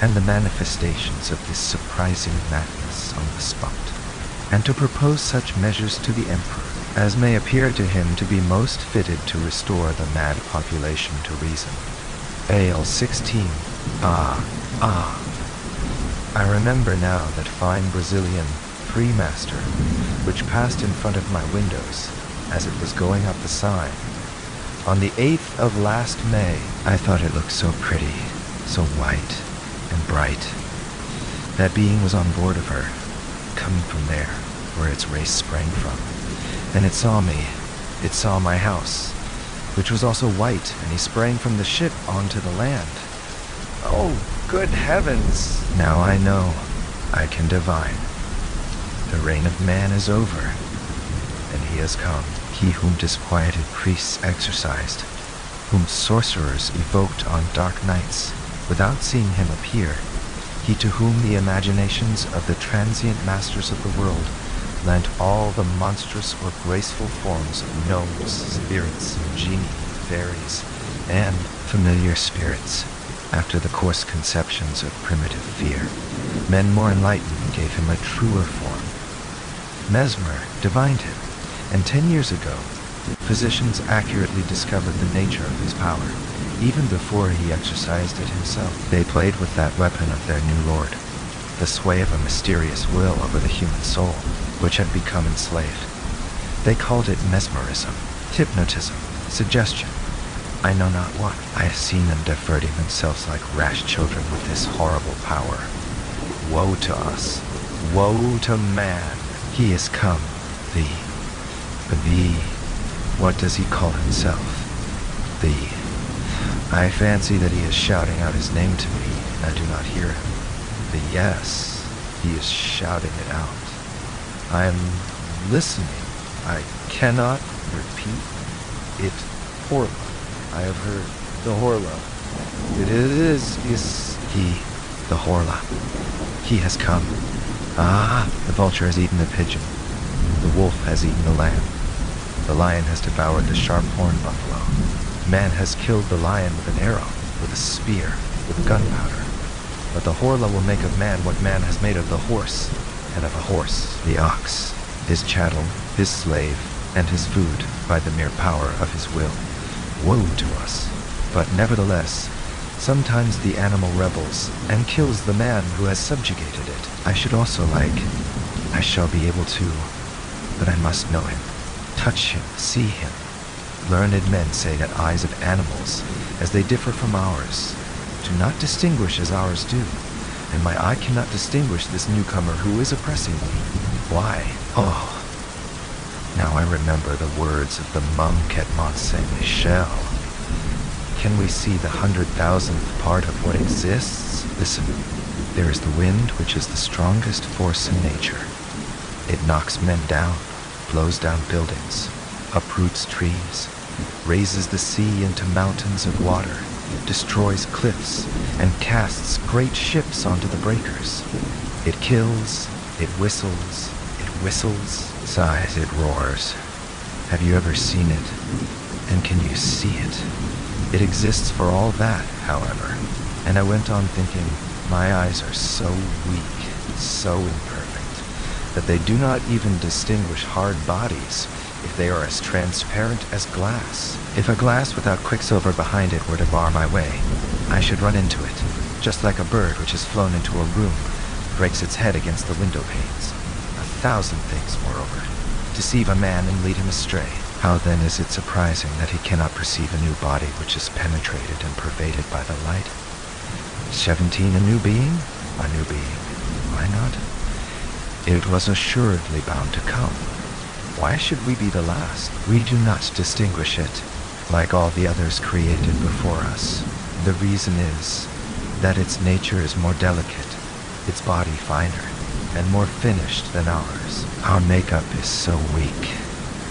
and the manifestations of this surprising madness on the spot, and to propose such measures to the emperor as may appear to him to be most fitted to restore the mad population to reason. Ale 16. I remember now that fine Brazilian free master which passed in front of my windows as it was going up the sign. On the 8th of last May, I thought it looked so pretty, so white and bright. That being was on board of her, coming from there, where its race sprang from. And it saw me. It saw my house, which was also white, and he sprang from the ship onto the land. Oh, good heavens! Now I know. I can divine. The reign of man is over, and he has come. He whom disquieted priests exorcised, whom sorcerers evoked on dark nights, without seeing him appear, he to whom the imaginations of the transient masters of the world lent all the monstrous or graceful forms of gnomes, spirits, genii, fairies, and familiar spirits, after the coarse conceptions of primitive fear. Men more enlightened gave him a truer form. Mesmer divined him, and 10 years ago, physicians accurately discovered the nature of his power, even before he exercised it himself. They played with that weapon of their new lord, the sway of a mysterious will over the human soul, which had become enslaved. They called it mesmerism, hypnotism, suggestion, I know not what. I have seen them diverting themselves like rash children with this horrible power. Woe to us! Woe to man! He is come, what does he call himself? I fancy that he is shouting out his name to me, and I do not hear him. Yes, he is shouting it out. I am listening. I cannot repeat it. Horla. I have heard the Horla. It is he, the Horla. He has come. Ah, the vulture has eaten the pigeon. The wolf has eaten the lamb. The lion has devoured the sharp-horned buffalo. Man has killed the lion with an arrow, with a spear, with gunpowder. But the Horla will make of man what man has made of the horse, and of a horse, the ox, his chattel, his slave, and his food by the mere power of his will. Woe to us! But nevertheless, sometimes the animal rebels and kills the man who has subjugated it. I should also I shall be able to, but I must know him, touch him, see him. Learned men say that eyes of animals, as they differ from ours, do not distinguish as ours do, and my eye cannot distinguish this newcomer who is oppressing me. Why? Oh, now I remember the words of the monk at Mont Saint-Michel. Can we see the 100,000th part of what exists? Listen, there is the wind, which is the strongest force in nature. It knocks men down, blows down buildings, uproots trees, raises the sea into mountains of water, destroys cliffs, and casts great ships onto the breakers. It kills, it whistles, sighs, it roars. Have you ever seen it? And can you see it? It exists for all that, however. And I went on thinking, my eyes are so weak, so imperfect, that they do not even distinguish hard bodies if they are as transparent as glass. If a glass without quicksilver behind it were to bar my way, I should run into it, just like a bird which has flown into a room, breaks its head against the window panes. 1,000 things, moreover, deceive a man and lead him astray. How then is it surprising that he cannot perceive a new body which is penetrated and pervaded by the light? 17 a new being? A new being. Why not? It was assuredly bound to come. Why should we be the last? We do not distinguish it, like all the others created before us. The reason is that its nature is more delicate, its body finer, and more finished than ours. Our makeup is so weak,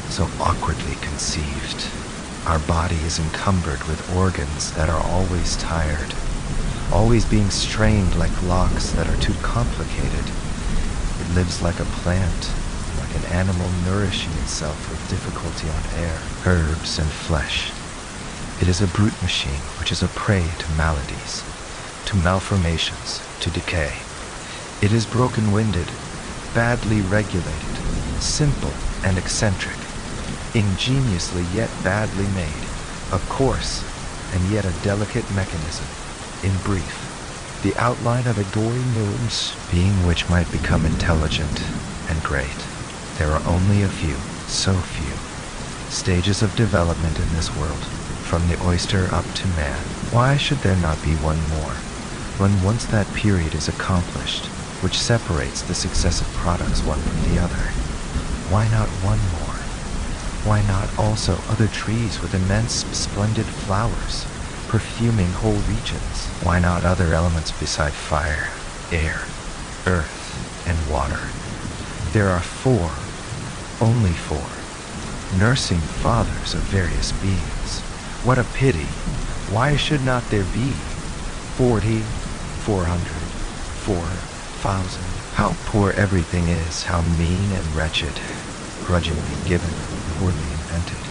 so awkwardly conceived. Our body is encumbered with organs that are always tired, always being strained like locks that are too complicated. It lives like a plant, like an animal nourishing itself with difficulty on air, herbs, and flesh. It is a brute machine which is a prey to maladies, to malformations, to decay. It is broken-winded, badly regulated, simple and eccentric, ingeniously yet badly made, a coarse and yet a delicate mechanism. In brief, the outline of a gory gnome's being which might become intelligent and great. There are only a few, so few, stages of development in this world, from the oyster up to man. Why should there not be one more, when once that period is accomplished, which separates the successive products one from the other? Why not one more? Why not also other trees with immense, splendid flowers, perfuming whole regions? Why not other elements beside fire, air, earth, and water? There are 4, only 4, nursing fathers of various beings. What a pity! Why should not there be 40, 400, 4,000? How poor everything is, how mean and wretched, grudgingly given, poorly invented,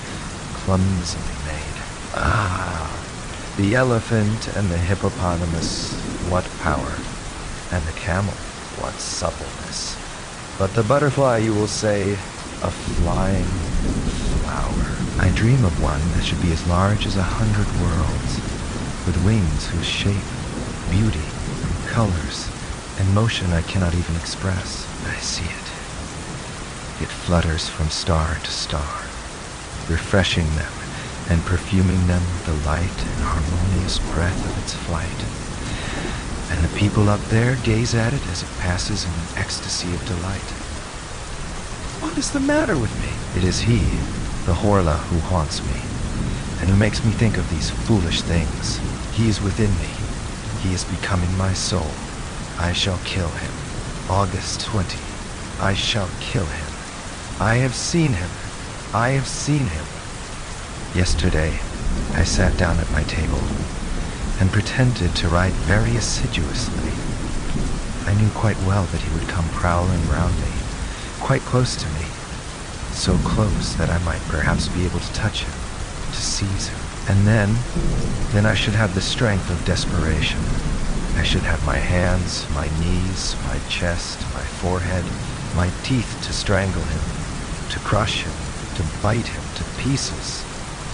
clumsily made. Ah, the elephant and the hippopotamus, what power, and the camel, what suppleness. But the butterfly, you will say, a flying flower. I dream of one that should be as large as 100 worlds, with wings whose shape, beauty, colors, and motion I cannot even express. I see it. It flutters from star to star, refreshing them and perfuming them with the light and harmonious breath of its flight. And the people up there gaze at it as it passes in an ecstasy of delight. What is the matter with me? It is he, the Horla, who haunts me, and who makes me think of these foolish things. He is within me. He is becoming my soul. I shall kill him. August 20. I shall kill him. I have seen him. I have seen him. Yesterday, I sat down at my table and pretended to write very assiduously. I knew quite well that he would come prowling round me, quite close to me, so close that I might perhaps be able to touch him, to seize him. And then I should have the strength of desperation. I should have my hands, my knees, my chest, my forehead, my teeth to strangle him, to crush him, to bite him to pieces.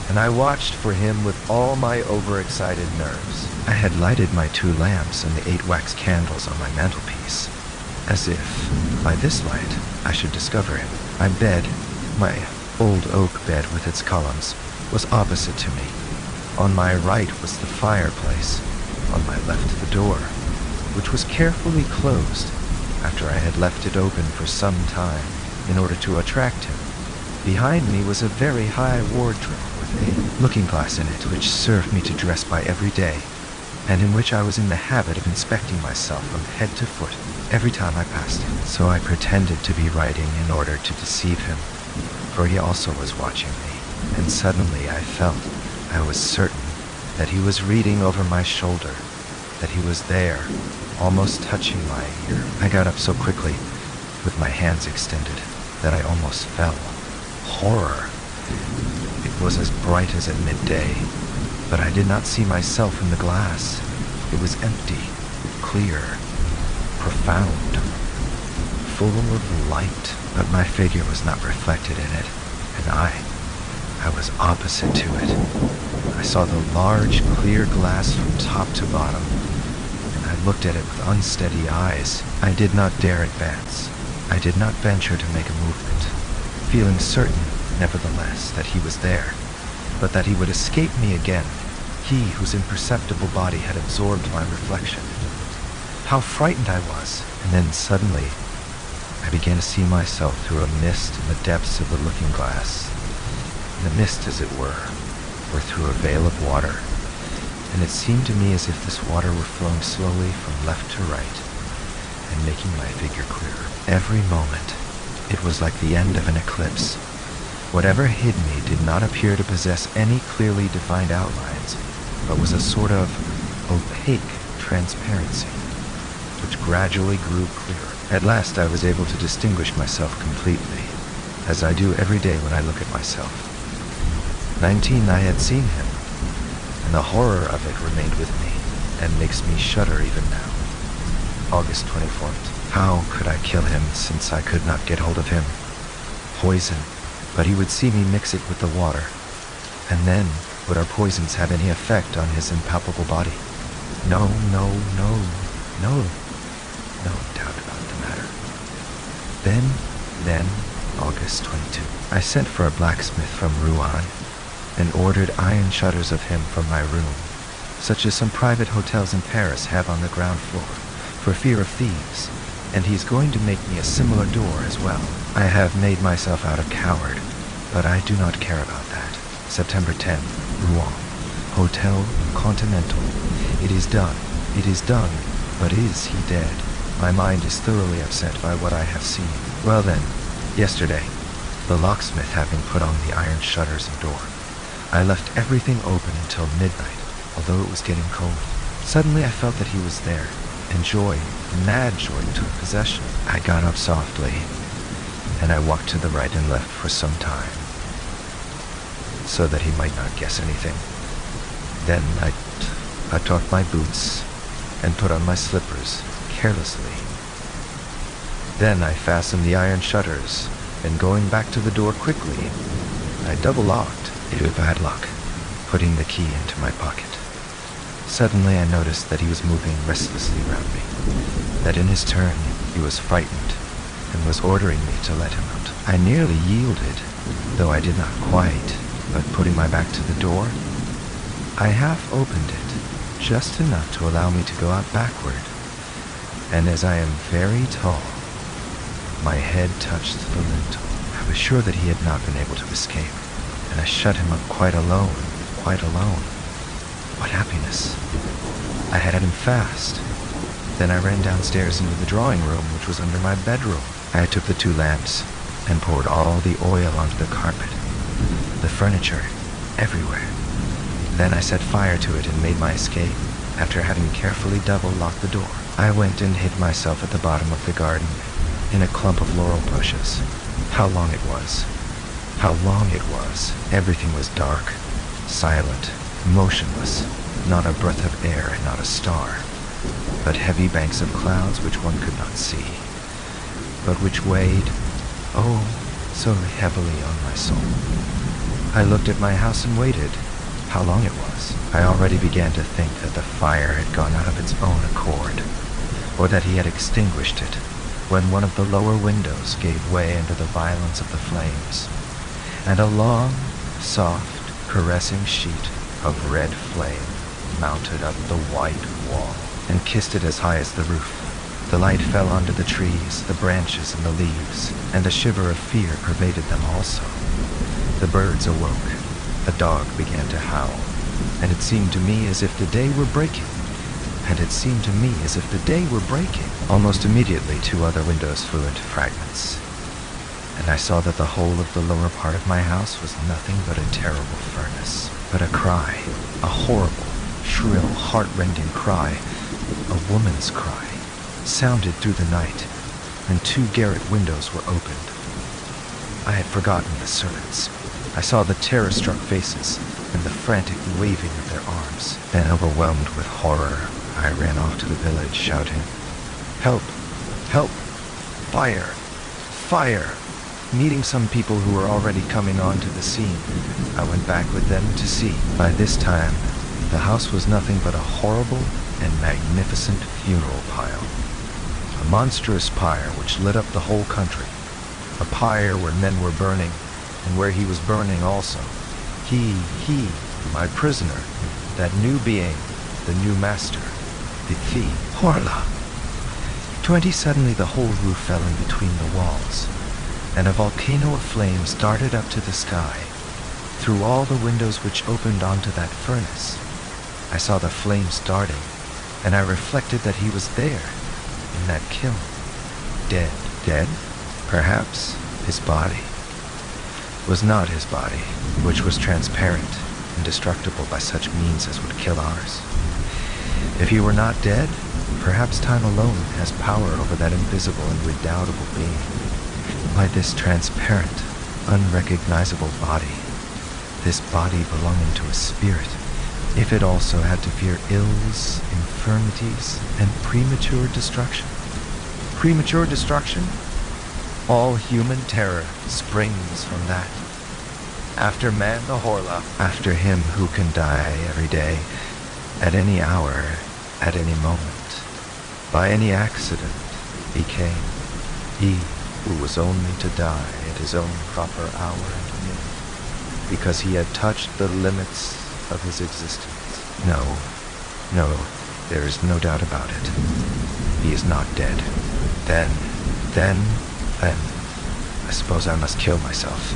And I watched for him with all my overexcited nerves. I had lighted my 2 lamps and the 8 wax candles on my mantelpiece, as if, by this light, I should discover him. My bed, my old oak bed with its columns, was opposite to me. On my right was the fireplace, on my left the door, which was carefully closed after I had left it open for some time in order to attract him. Behind me was a very high wardrobe with a looking-glass in it which served me to dress by every day, and in which I was in the habit of inspecting myself from head to foot every time I passed it. So I pretended to be writing in order to deceive him, for he also was watching me, and suddenly I felt, I was certain, that he was reading over my shoulder, that he was there, almost touching my ear. I got up so quickly, with my hands extended, that I almost fell. Horror! It was as bright as at midday, but I did not see myself in the glass. It was empty, clear, profound, full of light, but my figure was not reflected in it, and I was opposite to it. I saw the large, clear glass from top to bottom, and I looked at it with unsteady eyes. I did not dare advance. I did not venture to make a movement, feeling certain, nevertheless, that he was there, but that he would escape me again, he whose imperceptible body had absorbed my reflection. How frightened I was! And then suddenly, I began to see myself through a mist in the depths of the looking glass. The mist, as it were through a veil of water, and it seemed to me as if this water were flowing slowly from left to right, and making my figure clearer. Every moment, it was like the end of an eclipse. Whatever hid me did not appear to possess any clearly defined outlines, but was a sort of opaque transparency, which gradually grew clearer. At last I was able to distinguish myself completely, as I do every day when I look at myself. 19, I had seen him, and the horror of it remained with me, and makes me shudder even now. August 24th. How could I kill him, since I could not get hold of him? Poison, but he would see me mix it with the water, and then would our poisons have any effect on his impalpable body? No doubt about the matter. Then, August 22, I sent for a blacksmith from Rouen, and ordered iron shutters of him from my room, such as some private hotels in Paris have on the ground floor, for fear of thieves, and he's going to make me a similar door as well. I have made myself out a coward, but I do not care about that. September 10th, Rouen, Hotel Continental. It is done, but is he dead? My mind is thoroughly upset by what I have seen. Well then, yesterday, the locksmith having put on the iron shutters and door, I left everything open until midnight, although it was getting cold. Suddenly I felt that he was there, and joy, mad joy, took possession. I got up softly, and I walked to the right and left for some time, so that he might not guess anything. Then I took off my boots and put on my slippers carelessly. Then I fastened the iron shutters, and going back to the door quickly, I double-locked it bad luck, putting the key into my pocket. Suddenly I noticed that he was moving restlessly round me, that in his turn he was frightened, and was ordering me to let him out. I nearly yielded, though I did not quite, but putting my back to the door, I half opened it, just enough to allow me to go out backward, and as I am very tall, my head touched the lintel. I was sure that he had not been able to escape, and I shut him up quite alone. What happiness! I had him fast. Then I ran downstairs into the drawing room, which was under my bedroom. I took the 2 lamps and poured all the oil onto the carpet, the furniture, everywhere. Then I set fire to it and made my escape, after having carefully double-locked the door. I went and hid myself at the bottom of the garden, in a clump of laurel bushes. How long it was! Everything was dark, silent, motionless, not a breath of air and not a star, but heavy banks of clouds which one could not see, but which weighed, oh, so heavily on my soul. I looked at my house and waited. How long it was. I already began to think that the fire had gone out of its own accord, or that he had extinguished it, when one of the lower windows gave way under the violence of the flames, and a long, soft, caressing sheet of red flame mounted up the white wall and kissed it as high as the roof. The light fell onto the trees, the branches, and the leaves, and a shiver of fear pervaded them also. The birds awoke. A dog began to howl, and it seemed to me as if the day were breaking. Almost immediately 2 other windows flew into fragments, and I saw that the whole of the lower part of my house was nothing but a terrible furnace. But a cry, a horrible, shrill, heart-rending cry, a woman's cry, sounded through the night, and 2 garret windows were opened. I had forgotten the servants. I saw the terror-struck faces and the frantic waving of their arms. Then, overwhelmed with horror, I ran off to the village, shouting, "Help! Help! Fire! Fire!" Meeting some people who were already coming onto the scene, I went back with them to see. By this time, the house was nothing but a horrible and magnificent funeral pile. A monstrous pyre which lit up the whole country. A pyre where men were burning, and where he was burning also. He, my prisoner, that new being, the new master, the thief, Horla. Suddenly the whole roof fell in between the walls, and a volcano of flames darted up to the sky. Through all the windows which opened onto that furnace, I saw the flames darting, and I reflected that he was there, in that kiln, dead. Dead? Perhaps his body was not his body, which was transparent, indestructible by such means as would kill ours. If he were not dead, perhaps time alone has power over that invisible and redoubtable being. Why this transparent, unrecognizable body, this body belonging to a spirit, if it also had to fear ills, infirmities, and premature destruction? Premature destruction? All human terror springs from that. After man the Horla, after him who can die every day, at any hour, at any moment, by any accident, he came, he who was only to die at his own proper hour and minute, because he had touched the limits of his existence. No, there is no doubt about it. He is not dead. Then, I suppose I must kill myself.